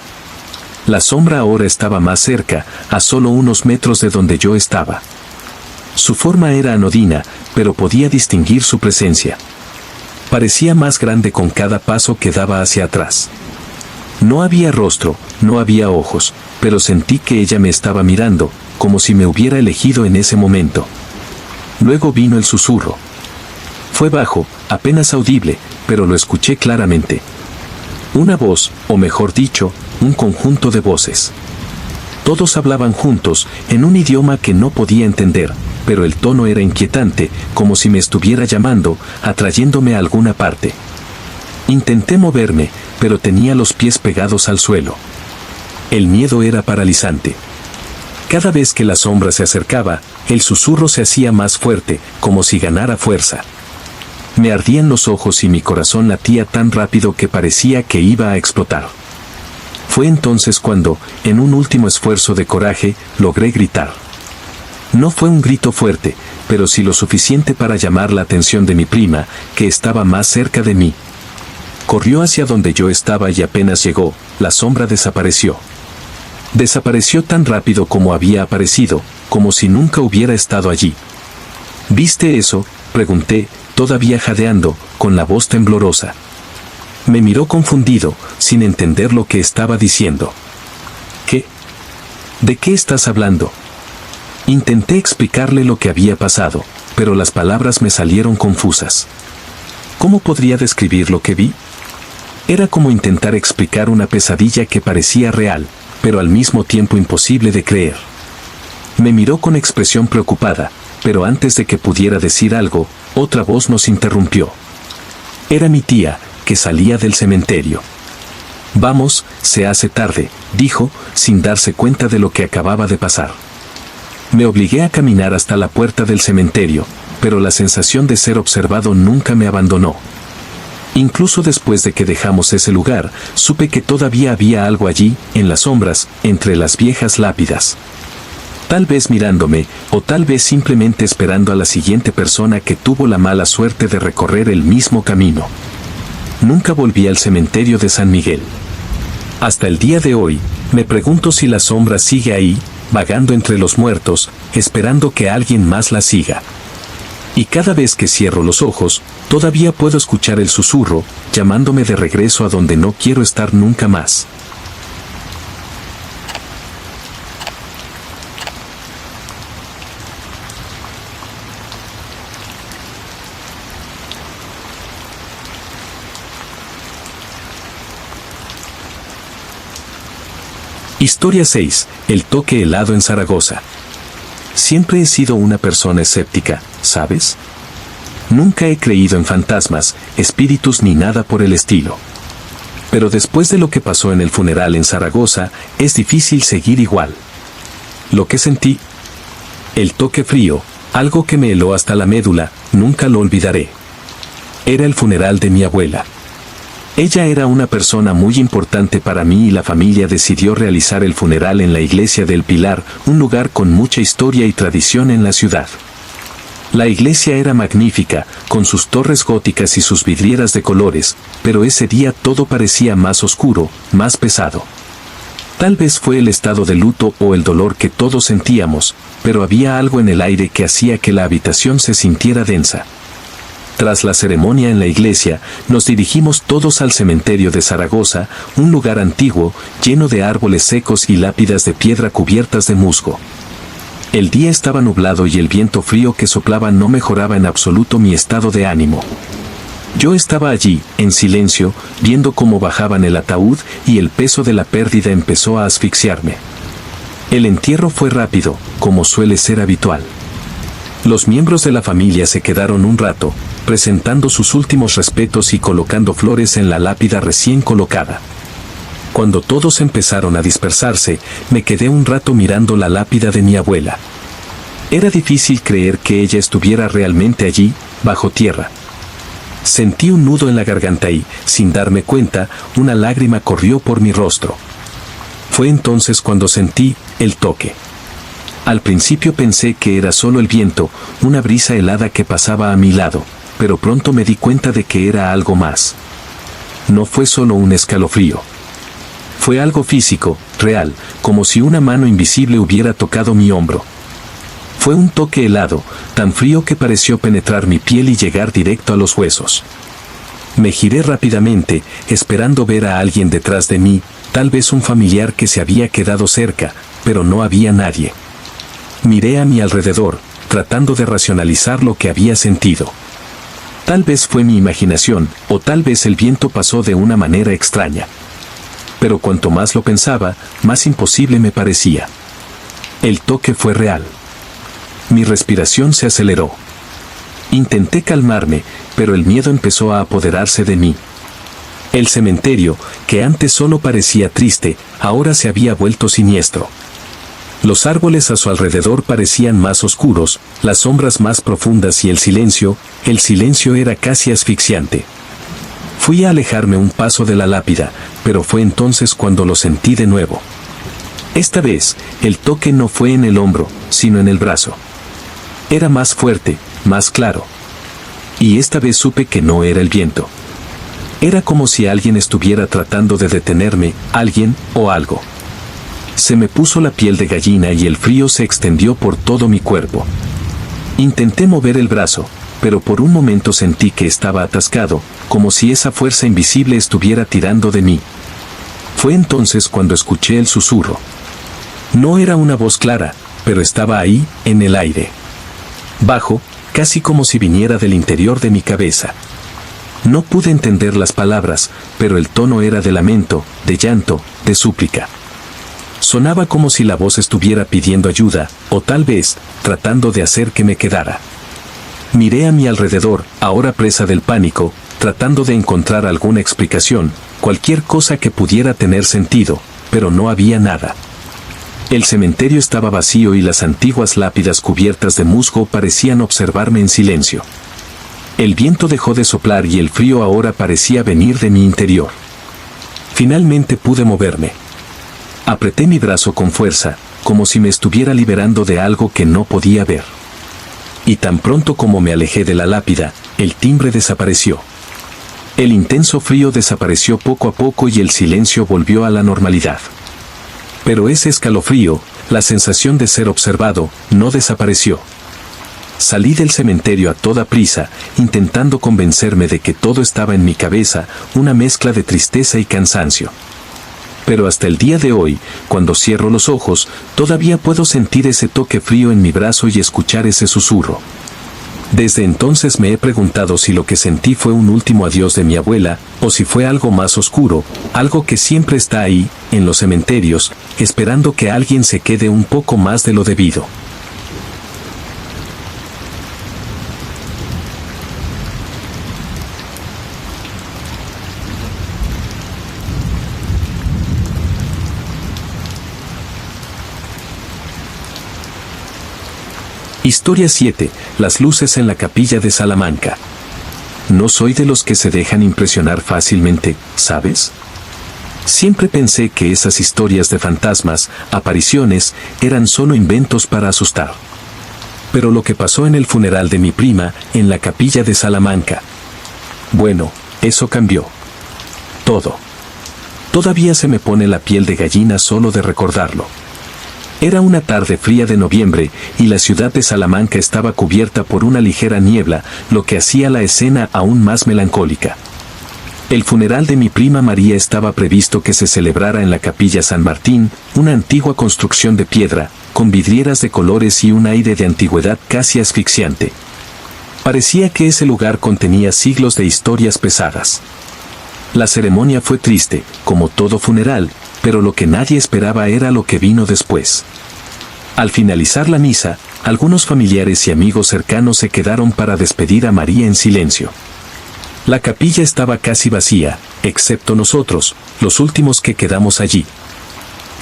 La sombra ahora estaba más cerca, a solo unos metros de donde yo estaba. Su forma era anodina, pero podía distinguir su presencia. Parecía más grande con cada paso que daba hacia atrás. No había rostro, no había ojos, pero sentí que ella me estaba mirando, como si me hubiera elegido en ese momento. Luego vino el susurro. Fue bajo, apenas audible, pero lo escuché claramente. Una voz, o mejor dicho, un conjunto de voces. Todos hablaban juntos, en un idioma que no podía entender, pero el tono era inquietante, como si me estuviera llamando, atrayéndome a alguna parte. Intenté moverme, pero tenía los pies pegados al suelo. El miedo era paralizante. Cada vez que la sombra se acercaba, el susurro se hacía más fuerte, como si ganara fuerza. Me ardían los ojos y mi corazón latía tan rápido que parecía que iba a explotar. Fue entonces cuando, en un último esfuerzo de coraje, logré gritar. No fue un grito fuerte, pero sí lo suficiente para llamar la atención de mi prima, que estaba más cerca de mí. Corrió hacia donde yo estaba y apenas llegó, la sombra desapareció. Desapareció tan rápido como había aparecido, como si nunca hubiera estado allí. ¿Viste eso?, pregunté, todavía jadeando, con la voz temblorosa. Me miró confundido, sin entender lo que estaba diciendo. ¿Qué? ¿De qué estás hablando? Intenté explicarle lo que había pasado, pero las palabras me salieron confusas. ¿Cómo podría describir lo que vi? Era como intentar explicar una pesadilla que parecía real, pero al mismo tiempo imposible de creer. Me miró con expresión preocupada, pero antes de que pudiera decir algo, otra voz nos interrumpió. Era mi tía, que salía del cementerio. Vamos, se hace tarde, dijo, sin darse cuenta de lo que acababa de pasar. Me obligué a caminar hasta la puerta del cementerio, pero la sensación de ser observado nunca me abandonó. Incluso después de que dejamos ese lugar, supe que todavía había algo allí, en las sombras, entre las viejas lápidas. Tal vez mirándome, o tal vez simplemente esperando a la siguiente persona que tuvo la mala suerte de recorrer el mismo camino. Nunca volví al cementerio de San Miguel. Hasta el día de hoy, me pregunto si la sombra sigue ahí, vagando entre los muertos, esperando que alguien más la siga. Y cada vez que cierro los ojos, todavía puedo escuchar el susurro, llamándome de regreso a donde no quiero estar nunca más. Historia 6. El toque helado en Zaragoza. Siempre he sido una persona escéptica, ¿sabes? Nunca he creído en fantasmas, espíritus ni nada por el estilo. Pero después de lo que pasó en el funeral en Zaragoza, es difícil seguir igual. Lo que sentí, el toque frío, algo que me heló hasta la médula, nunca lo olvidaré. Era el funeral de mi abuela. Ella era una persona muy importante para mí y la familia decidió realizar el funeral en la iglesia del Pilar, un lugar con mucha historia y tradición en la ciudad. La iglesia era magnífica, con sus torres góticas y sus vidrieras de colores, pero ese día todo parecía más oscuro, más pesado. Tal vez fue el estado de luto o el dolor que todos sentíamos, pero había algo en el aire que hacía que la habitación se sintiera densa. Tras la ceremonia en la iglesia, nos dirigimos todos al cementerio de Zaragoza, un lugar antiguo, lleno de árboles secos y lápidas de piedra cubiertas de musgo. El día estaba nublado y el viento frío que soplaba no mejoraba en absoluto mi estado de ánimo. Yo estaba allí, en silencio, viendo cómo bajaban el ataúd y el peso de la pérdida empezó a asfixiarme. El entierro fue rápido, como suele ser habitual. Los miembros de la familia se quedaron un rato, presentando sus últimos respetos y colocando flores en la lápida recién colocada. Cuando todos empezaron a dispersarse, me quedé un rato mirando la lápida de mi abuela. Era difícil creer que ella estuviera realmente allí, bajo tierra. Sentí un nudo en la garganta y, sin darme cuenta, una lágrima corrió por mi rostro. Fue entonces cuando sentí el toque. Al principio pensé que era solo el viento, una brisa helada que pasaba a mi lado, pero pronto me di cuenta de que era algo más. No fue solo un escalofrío. Fue algo físico, real, como si una mano invisible hubiera tocado mi hombro. Fue un toque helado, tan frío que pareció penetrar mi piel y llegar directo a los huesos. Me giré rápidamente, esperando ver a alguien detrás de mí, tal vez un familiar que se había quedado cerca, pero no había nadie. Miré a mi alrededor, tratando de racionalizar lo que había sentido. Tal vez fue mi imaginación, o tal vez el viento pasó de una manera extraña. Pero cuanto más lo pensaba, más imposible me parecía. El toque fue real. Mi respiración se aceleró. Intenté calmarme, pero el miedo empezó a apoderarse de mí. El cementerio, que antes solo parecía triste, ahora se había vuelto siniestro. Los árboles a su alrededor parecían más oscuros, las sombras más profundas y el silencio era casi asfixiante. Fui a alejarme un paso de la lápida, pero fue entonces cuando lo sentí de nuevo. Esta vez, el toque no fue en el hombro, sino en el brazo. Era más fuerte, más claro. Y esta vez supe que no era el viento. Era como si alguien estuviera tratando de detenerme, alguien o algo. Se me puso la piel de gallina y el frío se extendió por todo mi cuerpo. Intenté mover el brazo, pero por un momento sentí que estaba atascado, como si esa fuerza invisible estuviera tirando de mí. Fue entonces cuando escuché el susurro. No era una voz clara, pero estaba ahí, en el aire. Bajo, casi como si viniera del interior de mi cabeza. No pude entender las palabras, pero el tono era de lamento, de llanto, de súplica. Sonaba como si la voz estuviera pidiendo ayuda, o tal vez, tratando de hacer que me quedara. Miré a mi alrededor, ahora presa del pánico, tratando de encontrar alguna explicación, cualquier cosa que pudiera tener sentido, pero no había nada. El cementerio estaba vacío y las antiguas lápidas cubiertas de musgo parecían observarme en silencio. El viento dejó de soplar y el frío ahora parecía venir de mi interior. Finalmente pude moverme. Apreté mi brazo con fuerza, como si me estuviera liberando de algo que no podía ver. Y tan pronto como me alejé de la lápida, el timbre desapareció. El intenso frío desapareció poco a poco y el silencio volvió a la normalidad. Pero ese escalofrío, la sensación de ser observado, no desapareció. Salí del cementerio a toda prisa, intentando convencerme de que todo estaba en mi cabeza, una mezcla de tristeza y cansancio. Pero hasta el día de hoy, cuando cierro los ojos, todavía puedo sentir ese toque frío en mi brazo y escuchar ese susurro. Desde entonces me he preguntado si lo que sentí fue un último adiós de mi abuela, o si fue algo más oscuro, algo que siempre está ahí, en los cementerios, esperando que alguien se quede un poco más de lo debido. Historia 7. Las luces en la capilla de Salamanca. No soy de los que se dejan impresionar fácilmente, ¿sabes? Siempre pensé que esas historias de fantasmas, apariciones, eran solo inventos para asustar. Pero lo que pasó en el funeral de mi prima, en la capilla de Salamanca. Bueno, eso cambió. Todo. Todavía se me pone la piel de gallina solo de recordarlo. Era una tarde fría de noviembre, y la ciudad de Salamanca estaba cubierta por una ligera niebla, lo que hacía la escena aún más melancólica. El funeral de mi prima María estaba previsto que se celebrara en la Capilla San Martín, una antigua construcción de piedra, con vidrieras de colores y un aire de antigüedad casi asfixiante. Parecía que ese lugar contenía siglos de historias pesadas. La ceremonia fue triste, como todo funeral, pero lo que nadie esperaba era lo que vino después. Al finalizar la misa, algunos familiares y amigos cercanos se quedaron para despedir a María en silencio. La capilla estaba casi vacía, excepto nosotros, los últimos que quedamos allí.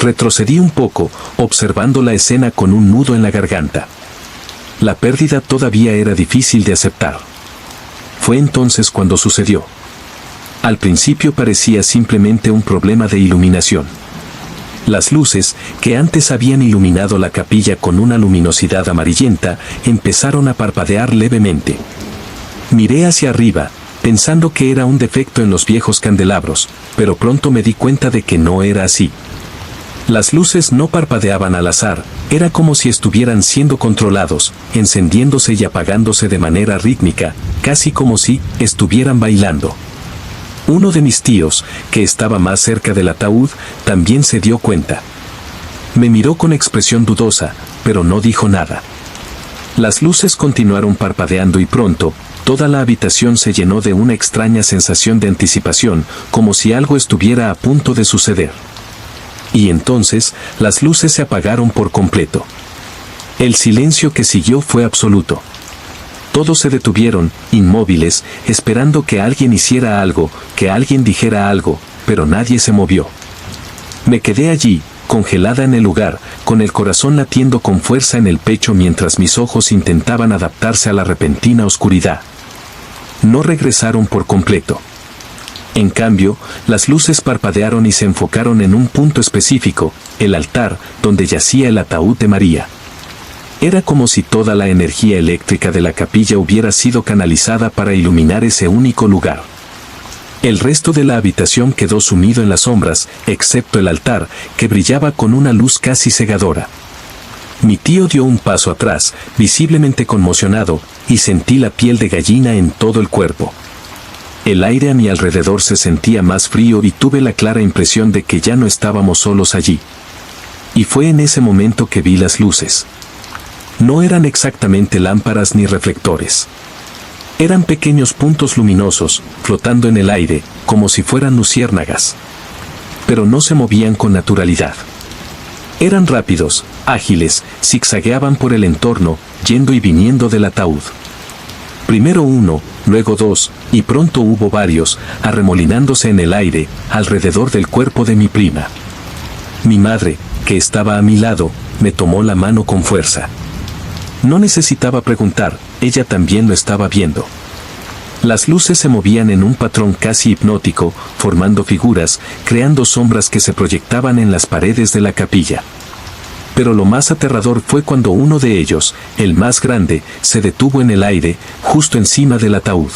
Retrocedí un poco, observando la escena con un nudo en la garganta. La pérdida todavía era difícil de aceptar. Fue entonces cuando sucedió. Al principio parecía simplemente un problema de iluminación. Las luces, que antes habían iluminado la capilla con una luminosidad amarillenta, empezaron a parpadear levemente. Miré hacia arriba, pensando que era un defecto en los viejos candelabros, pero pronto me di cuenta de que no era así. Las luces no parpadeaban al azar, era como si estuvieran siendo controlados, encendiéndose y apagándose de manera rítmica, casi como si estuvieran bailando. Uno de mis tíos, que estaba más cerca del ataúd, también se dio cuenta. Me miró con expresión dudosa, pero no dijo nada. Las luces continuaron parpadeando y pronto, toda la habitación se llenó de una extraña sensación de anticipación, como si algo estuviera a punto de suceder. Y entonces, las luces se apagaron por completo. El silencio que siguió fue absoluto. Todos se detuvieron, inmóviles, esperando que alguien hiciera algo, que alguien dijera algo, pero nadie se movió. Me quedé allí, congelada en el lugar, con el corazón latiendo con fuerza en el pecho mientras mis ojos intentaban adaptarse a la repentina oscuridad. No regresaron por completo. En cambio, las luces parpadearon y se enfocaron en un punto específico, el altar, donde yacía el ataúd de María. Era como si toda la energía eléctrica de la capilla hubiera sido canalizada para iluminar ese único lugar. El resto de la habitación quedó sumido en las sombras, excepto el altar, que brillaba con una luz casi cegadora. Mi tío dio un paso atrás, visiblemente conmocionado, y sentí la piel de gallina en todo el cuerpo. El aire a mi alrededor se sentía más frío y tuve la clara impresión de que ya no estábamos solos allí. Y fue en ese momento que vi las luces. No eran exactamente lámparas ni reflectores. Eran pequeños puntos luminosos, flotando en el aire, como si fueran luciérnagas. Pero no se movían con naturalidad. Eran rápidos, ágiles, zigzagueaban por el entorno, yendo y viniendo del ataúd. Primero uno, luego dos, y pronto hubo varios, arremolinándose en el aire, alrededor del cuerpo de mi prima. Mi madre, que estaba a mi lado, me tomó la mano con fuerza. No necesitaba preguntar, ella también lo estaba viendo. Las luces se movían en un patrón casi hipnótico, formando figuras, creando sombras que se proyectaban en las paredes de la capilla. Pero lo más aterrador fue cuando uno de ellos, el más grande, se detuvo en el aire, justo encima del ataúd.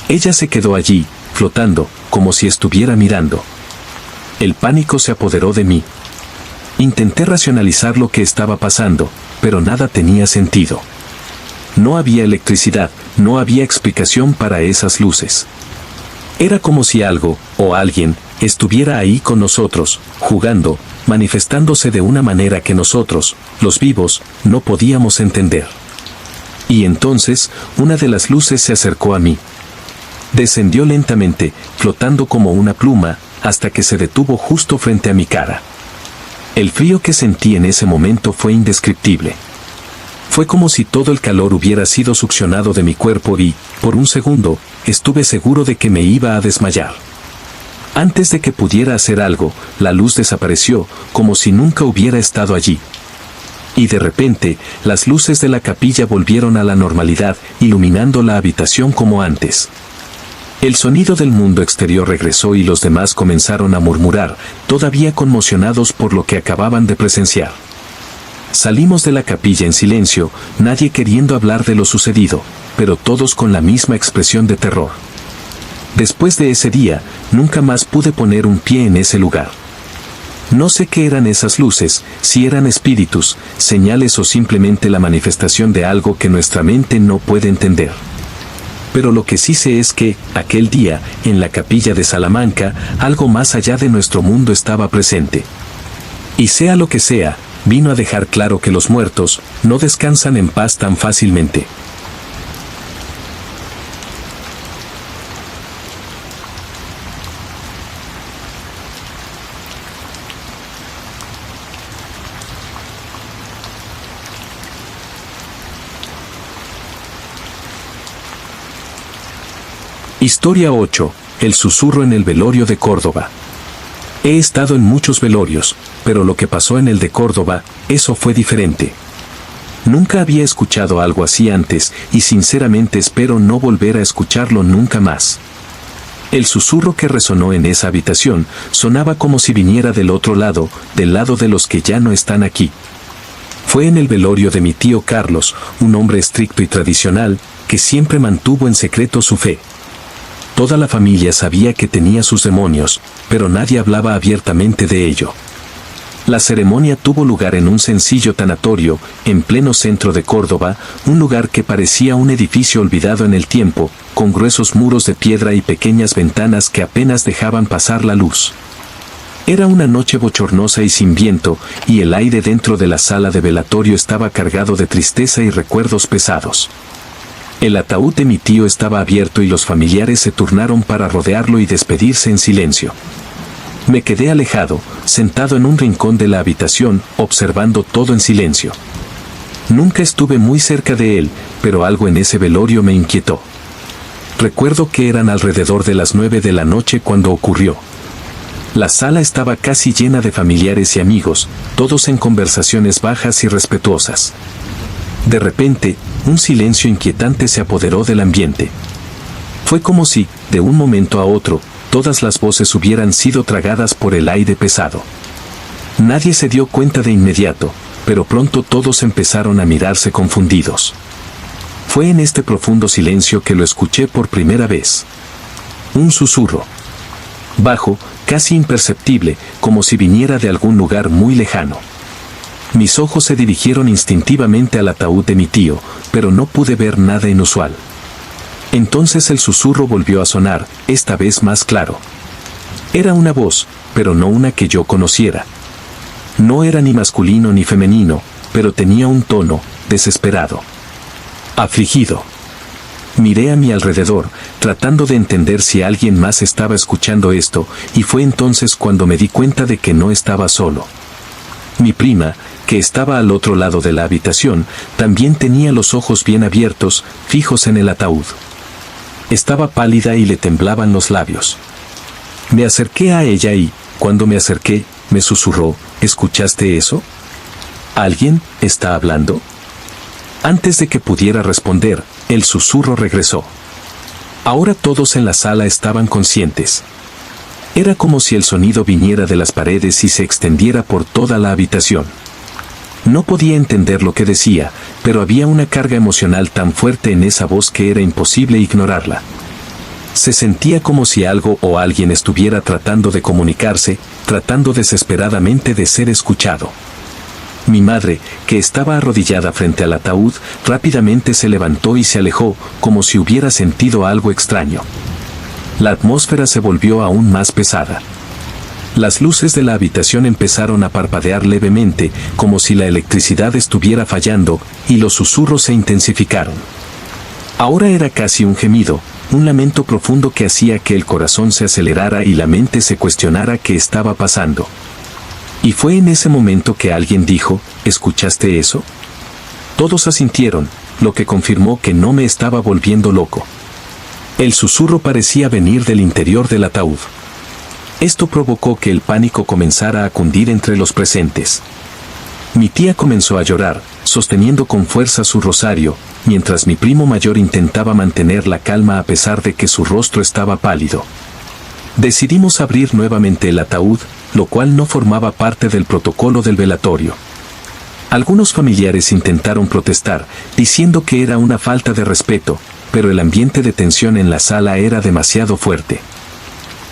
Ella se quedó allí, flotando, como si estuviera mirando. El pánico se apoderó de mí. Intenté racionalizar lo que estaba pasando, pero nada tenía sentido. No había electricidad, no había explicación para esas luces. Era como si algo, o alguien, estuviera ahí con nosotros, jugando, manifestándose de una manera que nosotros, los vivos, no podíamos entender. Y entonces, una de las luces se acercó a mí. Descendió lentamente, flotando como una pluma, hasta que se detuvo justo frente a mi cara. El frío que sentí en ese momento fue indescriptible. Fue como si todo el calor hubiera sido succionado de mi cuerpo y, por un segundo, estuve seguro de que me iba a desmayar. Antes de que pudiera hacer algo, la luz desapareció, como si nunca hubiera estado allí. Y de repente, las luces de la capilla volvieron a la normalidad, iluminando la habitación como antes. El sonido del mundo exterior regresó y los demás comenzaron a murmurar, todavía conmocionados por lo que acababan de presenciar. Salimos de la capilla en silencio, nadie queriendo hablar de lo sucedido, pero todos con la misma expresión de terror. Después de ese día, nunca más pude poner un pie en ese lugar. No sé qué eran esas luces, si eran espíritus, señales o simplemente la manifestación de algo que nuestra mente no puede entender. Pero lo que sí sé es que, aquel día, en la capilla de Salamanca, algo más allá de nuestro mundo estaba presente. Y sea lo que sea, vino a dejar claro que los muertos no descansan en paz tan fácilmente. Historia 8. El susurro en el velorio de Córdoba. He estado en muchos velorios, pero lo que pasó en el de Córdoba, eso fue diferente. Nunca había escuchado algo así antes, y sinceramente espero no volver a escucharlo nunca más. El susurro que resonó en esa habitación, sonaba como si viniera del otro lado, del lado de los que ya no están aquí. Fue en el velorio de mi tío Carlos, un hombre estricto y tradicional, que siempre mantuvo en secreto su fe. Toda la familia sabía que tenía sus demonios, pero nadie hablaba abiertamente de ello. La ceremonia tuvo lugar en un sencillo tanatorio, en pleno centro de Córdoba, un lugar que parecía un edificio olvidado en el tiempo, con gruesos muros de piedra y pequeñas ventanas que apenas dejaban pasar la luz. Era una noche bochornosa y sin viento, y el aire dentro de la sala de velatorio estaba cargado de tristeza y recuerdos pesados. El ataúd de mi tío estaba abierto y los familiares se turnaron para rodearlo y despedirse en silencio. Me quedé alejado, sentado en un rincón de la habitación, observando todo en silencio. Nunca estuve muy cerca de él, pero algo en ese velorio me inquietó. Recuerdo que eran alrededor de las 9 de la noche cuando ocurrió. La sala estaba casi llena de familiares y amigos, todos en conversaciones bajas y respetuosas. De repente, un silencio inquietante se apoderó del ambiente. Fue como si, de un momento a otro, todas las voces hubieran sido tragadas por el aire pesado. Nadie se dio cuenta de inmediato, pero pronto todos empezaron a mirarse confundidos. Fue en este profundo silencio que lo escuché por primera vez. Un susurro. Bajo, casi imperceptible, como si viniera de algún lugar muy lejano. Mis ojos se dirigieron instintivamente al ataúd de mi tío, pero no pude ver nada inusual. Entonces el susurro volvió a sonar, esta vez más claro. Era una voz, pero no una que yo conociera. No era ni masculino ni femenino, pero tenía un tono, desesperado. Afligido. Miré a mi alrededor, tratando de entender si alguien más estaba escuchando esto, y fue entonces cuando me di cuenta de que no estaba solo. Mi prima, que estaba al otro lado de la habitación, también tenía los ojos bien abiertos, fijos en el ataúd. Estaba pálida y le temblaban los labios. Me acerqué a ella y, cuando me acerqué, me susurró, ¿escuchaste eso? ¿Alguien está hablando? Antes de que pudiera responder, el susurro regresó. Ahora todos en la sala estaban conscientes. Era como si el sonido viniera de las paredes y se extendiera por toda la habitación. No podía entender lo que decía, pero había una carga emocional tan fuerte en esa voz que era imposible ignorarla. Se sentía como si algo o alguien estuviera tratando de comunicarse, tratando desesperadamente de ser escuchado. Mi madre, que estaba arrodillada frente al ataúd, rápidamente se levantó y se alejó, como si hubiera sentido algo extraño. La atmósfera se volvió aún más pesada. Las luces de la habitación empezaron a parpadear levemente, como si la electricidad estuviera fallando, y los susurros se intensificaron. Ahora era casi un gemido, un lamento profundo que hacía que el corazón se acelerara y la mente se cuestionara qué estaba pasando. Y fue en ese momento que alguien dijo, ¿escuchaste eso? Todos asintieron, lo que confirmó que no me estaba volviendo loco. El susurro parecía venir del interior del ataúd. Esto provocó que el pánico comenzara a cundir entre los presentes. Mi tía comenzó a llorar, sosteniendo con fuerza su rosario, mientras mi primo mayor intentaba mantener la calma a pesar de que su rostro estaba pálido. Decidimos abrir nuevamente el ataúd, lo cual no formaba parte del protocolo del velatorio. Algunos familiares intentaron protestar, diciendo que era una falta de respeto, pero el ambiente de tensión en la sala era demasiado fuerte.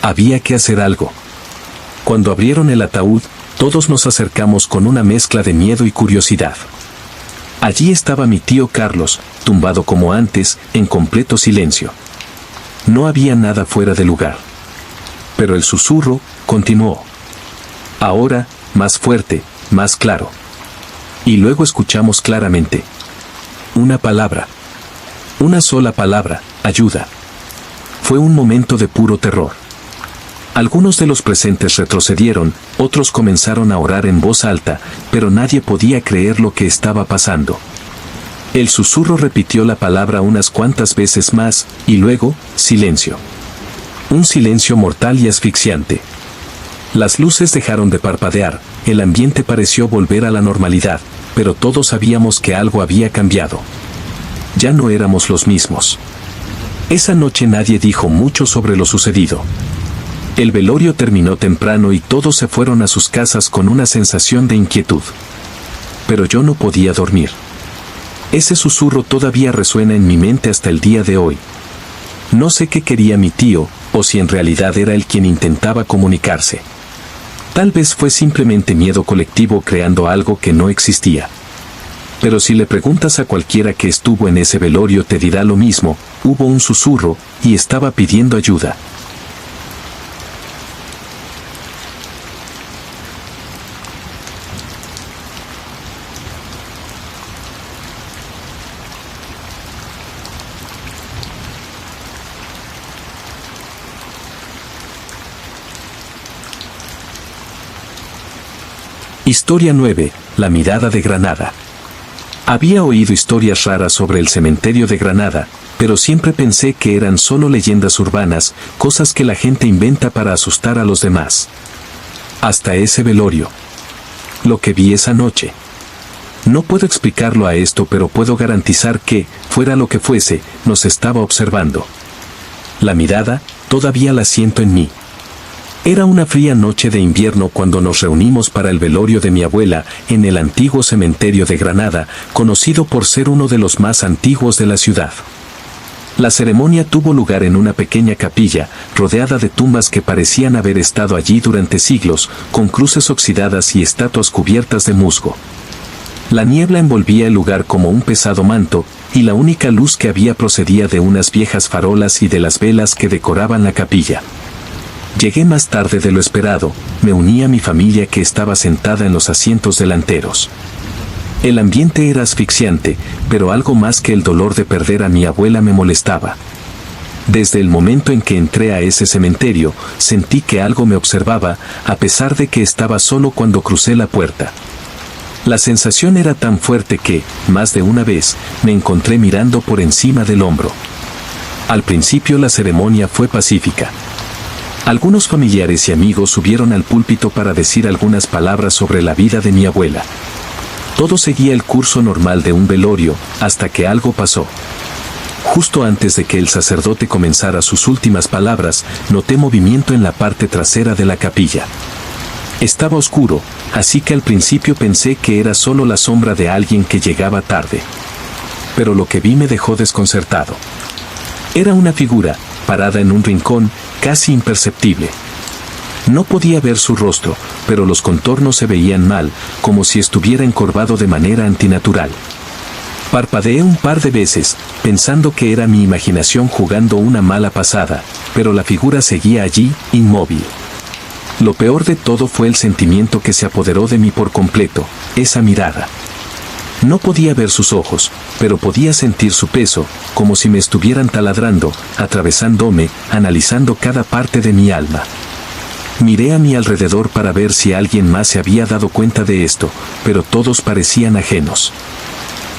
Había que hacer algo. Cuando abrieron el ataúd, todos nos acercamos con una mezcla de miedo y curiosidad. Allí estaba mi tío Carlos, tumbado como antes, en completo silencio. No había nada fuera de lugar. Pero el susurro continuó. Ahora, más fuerte, más claro. Y luego escuchamos claramente. Una palabra. Una sola palabra, ayuda. Fue un momento de puro terror. Algunos de los presentes retrocedieron, otros comenzaron a orar en voz alta, pero nadie podía creer lo que estaba pasando. El susurro repitió la palabra unas cuantas veces más, y luego, silencio. Un silencio mortal y asfixiante. Las luces dejaron de parpadear, el ambiente pareció volver a la normalidad, pero todos sabíamos que algo había cambiado. Ya no éramos los mismos. Esa noche nadie dijo mucho sobre lo sucedido. El velorio terminó temprano y todos se fueron a sus casas con una sensación de inquietud. Pero yo no podía dormir. Ese susurro todavía resuena en mi mente hasta el día de hoy. No sé qué quería mi tío, o si en realidad era él quien intentaba comunicarse. Tal vez fue simplemente miedo colectivo creando algo que no existía. Pero si le preguntas a cualquiera que estuvo en ese velorio te dirá lo mismo, hubo un susurro, y estaba pidiendo ayuda. Historia 9. La mirada de Granada. Había oído historias raras sobre el cementerio de Granada, pero siempre pensé que eran solo leyendas urbanas, cosas que la gente inventa para asustar a los demás. Hasta ese velorio. Lo que vi esa noche. No puedo explicarlo a esto, pero puedo garantizar que, fuera lo que fuese, nos estaba observando. La mirada, todavía la siento en mí. Era una fría noche de invierno cuando nos reunimos para el velorio de mi abuela en el antiguo cementerio de Granada, conocido por ser uno de los más antiguos de la ciudad. La ceremonia tuvo lugar en una pequeña capilla, rodeada de tumbas que parecían haber estado allí durante siglos, con cruces oxidadas y estatuas cubiertas de musgo. La niebla envolvía el lugar como un pesado manto, y la única luz que había procedía de unas viejas farolas y de las velas que decoraban la capilla. Llegué más tarde de lo esperado, me uní a mi familia que estaba sentada en los asientos delanteros. El ambiente era asfixiante, pero algo más que el dolor de perder a mi abuela me molestaba. Desde el momento en que entré a ese cementerio, sentí que algo me observaba, a pesar de que estaba solo cuando crucé la puerta. La sensación era tan fuerte que, más de una vez, me encontré mirando por encima del hombro. Al principio la ceremonia fue pacífica. Algunos familiares y amigos subieron al púlpito para decir algunas palabras sobre la vida de mi abuela. Todo seguía el curso normal de un velorio, hasta que algo pasó. Justo antes de que el sacerdote comenzara sus últimas palabras, noté movimiento en la parte trasera de la capilla. Estaba oscuro, así que al principio pensé que era solo la sombra de alguien que llegaba tarde. Pero lo que vi me dejó desconcertado. Era una figura, parada en un rincón, casi imperceptible. No podía ver su rostro, pero los contornos se veían mal, como si estuviera encorvado de manera antinatural. Parpadeé un par de veces, pensando que era mi imaginación jugando una mala pasada, pero la figura seguía allí, inmóvil. Lo peor de todo fue el sentimiento que se apoderó de mí por completo, esa mirada. No podía ver sus ojos, pero podía sentir su peso, como si me estuvieran taladrando, atravesándome, analizando cada parte de mi alma. Miré a mi alrededor para ver si alguien más se había dado cuenta de esto, pero todos parecían ajenos.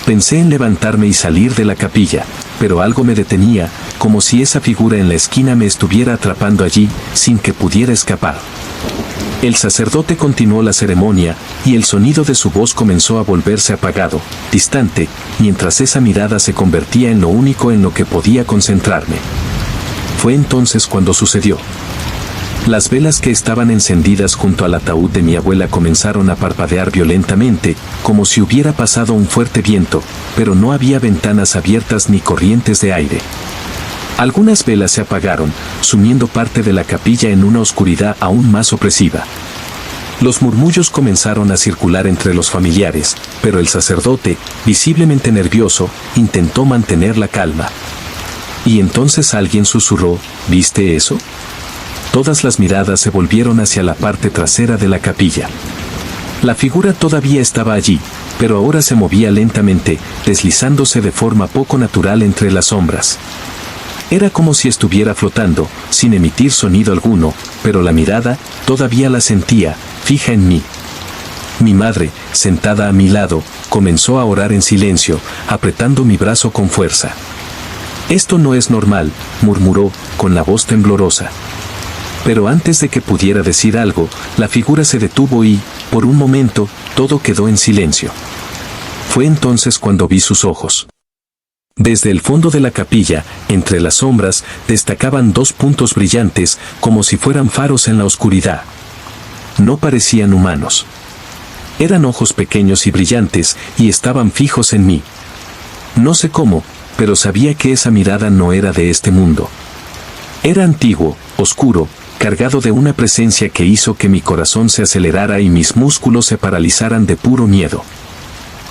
Pensé en levantarme y salir de la capilla, pero algo me detenía, como si esa figura en la esquina me estuviera atrapando allí, sin que pudiera escapar. El sacerdote continuó la ceremonia, y el sonido de su voz comenzó a volverse apagado, distante, mientras esa mirada se convertía en lo único en lo que podía concentrarme. Fue entonces cuando sucedió. Las velas que estaban encendidas junto al ataúd de mi abuela comenzaron a parpadear violentamente, como si hubiera pasado un fuerte viento, pero no había ventanas abiertas ni corrientes de aire. Algunas velas se apagaron, sumiendo parte de la capilla en una oscuridad aún más opresiva. Los murmullos comenzaron a circular entre los familiares, pero el sacerdote, visiblemente nervioso, intentó mantener la calma. Y entonces alguien susurró, ¿viste eso? Todas las miradas se volvieron hacia la parte trasera de la capilla. La figura todavía estaba allí, pero ahora se movía lentamente, deslizándose de forma poco natural entre las sombras. Era como si estuviera flotando, sin emitir sonido alguno, pero la mirada, todavía la sentía, fija en mí. Mi madre, sentada a mi lado, comenzó a orar en silencio, apretando mi brazo con fuerza. «Esto no es normal», murmuró, con la voz temblorosa. Pero antes de que pudiera decir algo, la figura se detuvo y, por un momento, todo quedó en silencio. Fue entonces cuando vi sus ojos. Desde el fondo de la capilla, entre las sombras, destacaban dos puntos brillantes, como si fueran faros en la oscuridad. No parecían humanos. Eran ojos pequeños y brillantes, y estaban fijos en mí. No sé cómo, pero sabía que esa mirada no era de este mundo. Era antiguo, oscuro, cargado de una presencia que hizo que mi corazón se acelerara y mis músculos se paralizaran de puro miedo.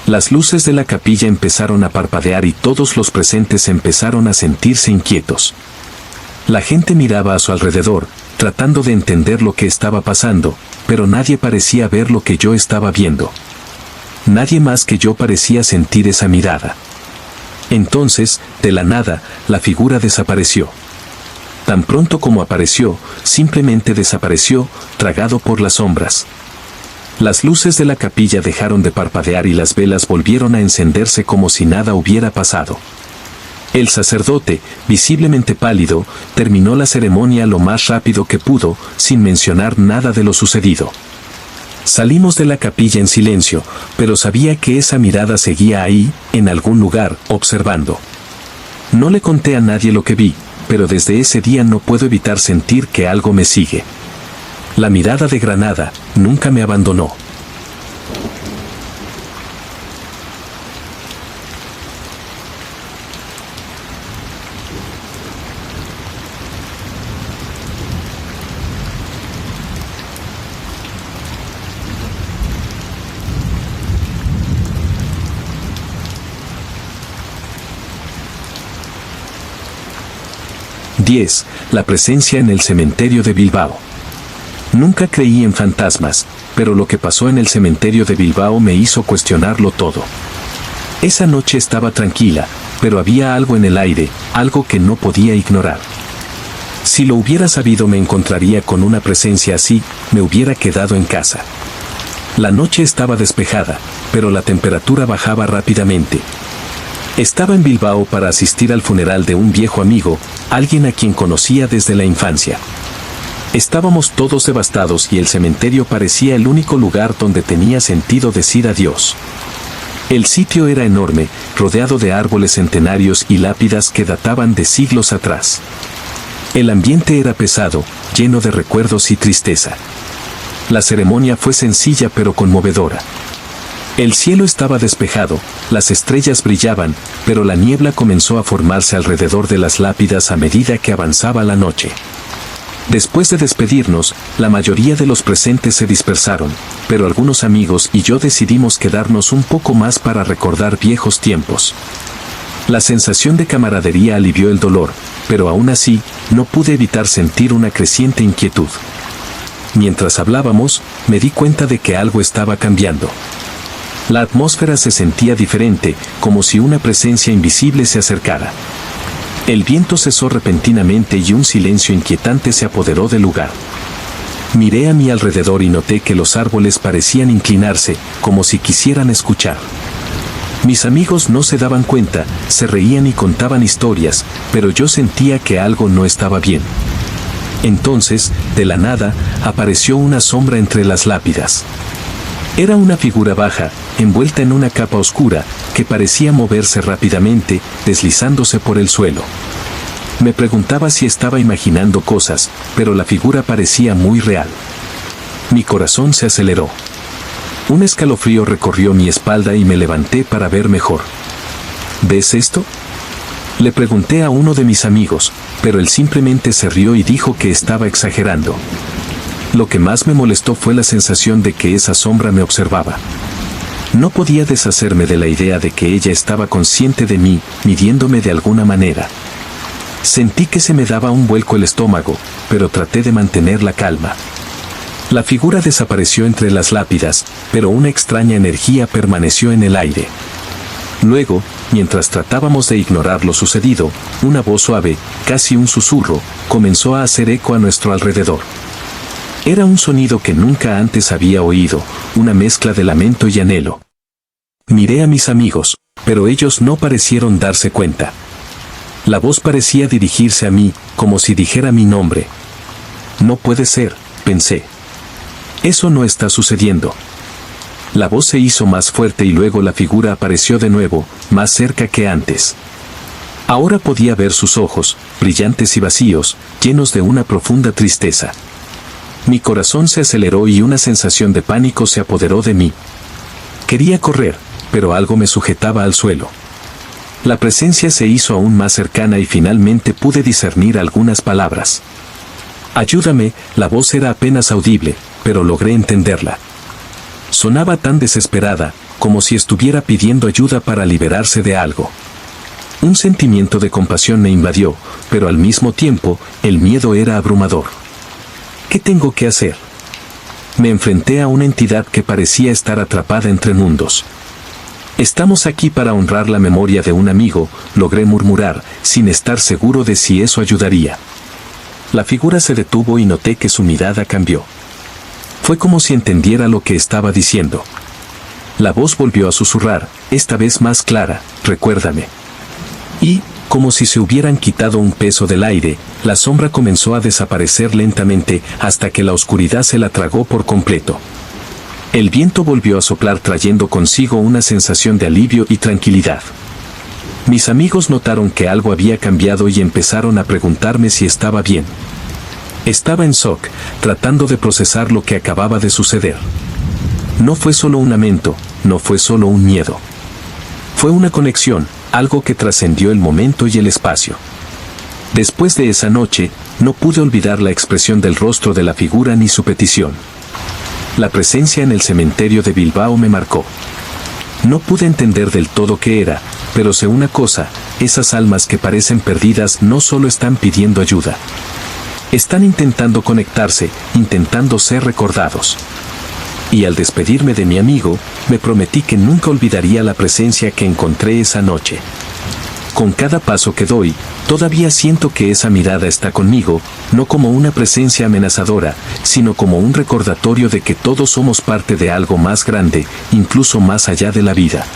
Las luces de la capilla empezaron a parpadear y todos los presentes empezaron a sentirse inquietos. La gente miraba a su alrededor, tratando de entender lo que estaba pasando, pero nadie parecía ver lo que yo estaba viendo. Nadie más que yo parecía sentir esa mirada. Entonces, de la nada, la figura desapareció. Tan pronto como apareció, simplemente desapareció, tragado por las sombras. Las luces de la capilla dejaron de parpadear y las velas volvieron a encenderse como si nada hubiera pasado. El sacerdote, visiblemente pálido, terminó la ceremonia lo más rápido que pudo, sin mencionar nada de lo sucedido. Salimos de la capilla en silencio, pero sabía que esa mirada seguía ahí, en algún lugar, observando. No le conté a nadie lo que vi, pero desde ese día no puedo evitar sentir que algo me sigue. La mirada de Granada nunca me abandonó. La presencia en el cementerio de Bilbao. Nunca creí en fantasmas, pero lo que pasó en el cementerio de Bilbao me hizo cuestionarlo todo. Esa noche estaba tranquila, pero había algo en el aire, algo que no podía ignorar. Si lo hubiera sabido me encontraría con una presencia así, me hubiera quedado en casa. La noche estaba despejada, pero la temperatura bajaba rápidamente. Estaba en Bilbao para asistir al funeral de un viejo amigo, alguien a quien conocía desde la infancia. Estábamos todos devastados y el cementerio parecía el único lugar donde tenía sentido decir adiós. El sitio era enorme, rodeado de árboles centenarios y lápidas que databan de siglos atrás. El ambiente era pesado, lleno de recuerdos y tristeza. La ceremonia fue sencilla pero conmovedora. El cielo estaba despejado, las estrellas brillaban, pero la niebla comenzó a formarse alrededor de las lápidas a medida que avanzaba la noche. Después de despedirnos, la mayoría de los presentes se dispersaron, pero algunos amigos y yo decidimos quedarnos un poco más para recordar viejos tiempos. La sensación de camaradería alivió el dolor, pero aún así, no pude evitar sentir una creciente inquietud. Mientras hablábamos, me di cuenta de que algo estaba cambiando. La atmósfera se sentía diferente, como si una presencia invisible se acercara. El viento cesó repentinamente y un silencio inquietante se apoderó del lugar. Miré a mi alrededor y noté que los árboles parecían inclinarse, como si quisieran escuchar. Mis amigos no se daban cuenta, se reían y contaban historias, pero yo sentía que algo no estaba bien. Entonces, de la nada, apareció una sombra entre las lápidas. Era una figura baja, envuelta en una capa oscura, que parecía moverse rápidamente, deslizándose por el suelo. Me preguntaba si estaba imaginando cosas, pero la figura parecía muy real. Mi corazón se aceleró. Un escalofrío recorrió mi espalda y me levanté para ver mejor. ¿Ves esto?, le pregunté a uno de mis amigos, pero él simplemente se rió y dijo que estaba exagerando. Lo que más me molestó fue la sensación de que esa sombra me observaba. No podía deshacerme de la idea de que ella estaba consciente de mí, midiéndome de alguna manera. Sentí que se me daba un vuelco el estómago, pero traté de mantener la calma. La figura desapareció entre las lápidas, pero una extraña energía permaneció en el aire. Luego, mientras tratábamos de ignorar lo sucedido, una voz suave, casi un susurro, comenzó a hacer eco a nuestro alrededor. Era un sonido que nunca antes había oído, una mezcla de lamento y anhelo. Miré a mis amigos, pero ellos no parecieron darse cuenta. La voz parecía dirigirse a mí, como si dijera mi nombre. No puede ser, pensé. Eso no está sucediendo. La voz se hizo más fuerte y luego la figura apareció de nuevo, más cerca que antes. Ahora podía ver sus ojos, brillantes y vacíos, llenos de una profunda tristeza. Mi corazón se aceleró y una sensación de pánico se apoderó de mí. Quería correr, pero algo me sujetaba al suelo. La presencia se hizo aún más cercana y finalmente pude discernir algunas palabras. Ayúdame, la voz era apenas audible, pero logré entenderla. Sonaba tan desesperada, como si estuviera pidiendo ayuda para liberarse de algo. Un sentimiento de compasión me invadió, pero al mismo tiempo, el miedo era abrumador. ¿Qué tengo que hacer? Me enfrenté a una entidad que parecía estar atrapada entre mundos. Estamos aquí para honrar la memoria de un amigo, logré murmurar, sin estar seguro de si eso ayudaría. La figura se detuvo y noté que su mirada cambió. Fue como si entendiera lo que estaba diciendo. La voz volvió a susurrar, esta vez más clara, recuérdame. Y, como si se hubieran quitado un peso del aire, la sombra comenzó a desaparecer lentamente hasta que la oscuridad se la tragó por completo. El viento volvió a soplar trayendo consigo una sensación de alivio y tranquilidad. Mis amigos notaron que algo había cambiado y empezaron a preguntarme si estaba bien. Estaba en shock, tratando de procesar lo que acababa de suceder. No fue solo un lamento, no fue solo un miedo. Fue una conexión, algo que trascendió el momento y el espacio. Después de esa noche, no pude olvidar la expresión del rostro de la figura ni su petición. La presencia en el cementerio de Bilbao me marcó. No pude entender del todo qué era, pero sé una cosa, esas almas que parecen perdidas no solo están pidiendo ayuda. Están intentando conectarse, intentando ser recordados. Y al despedirme de mi amigo, me prometí que nunca olvidaría la presencia que encontré esa noche. Con cada paso que doy, todavía siento que esa mirada está conmigo, no como una presencia amenazadora, sino como un recordatorio de que todos somos parte de algo más grande, incluso más allá de la vida.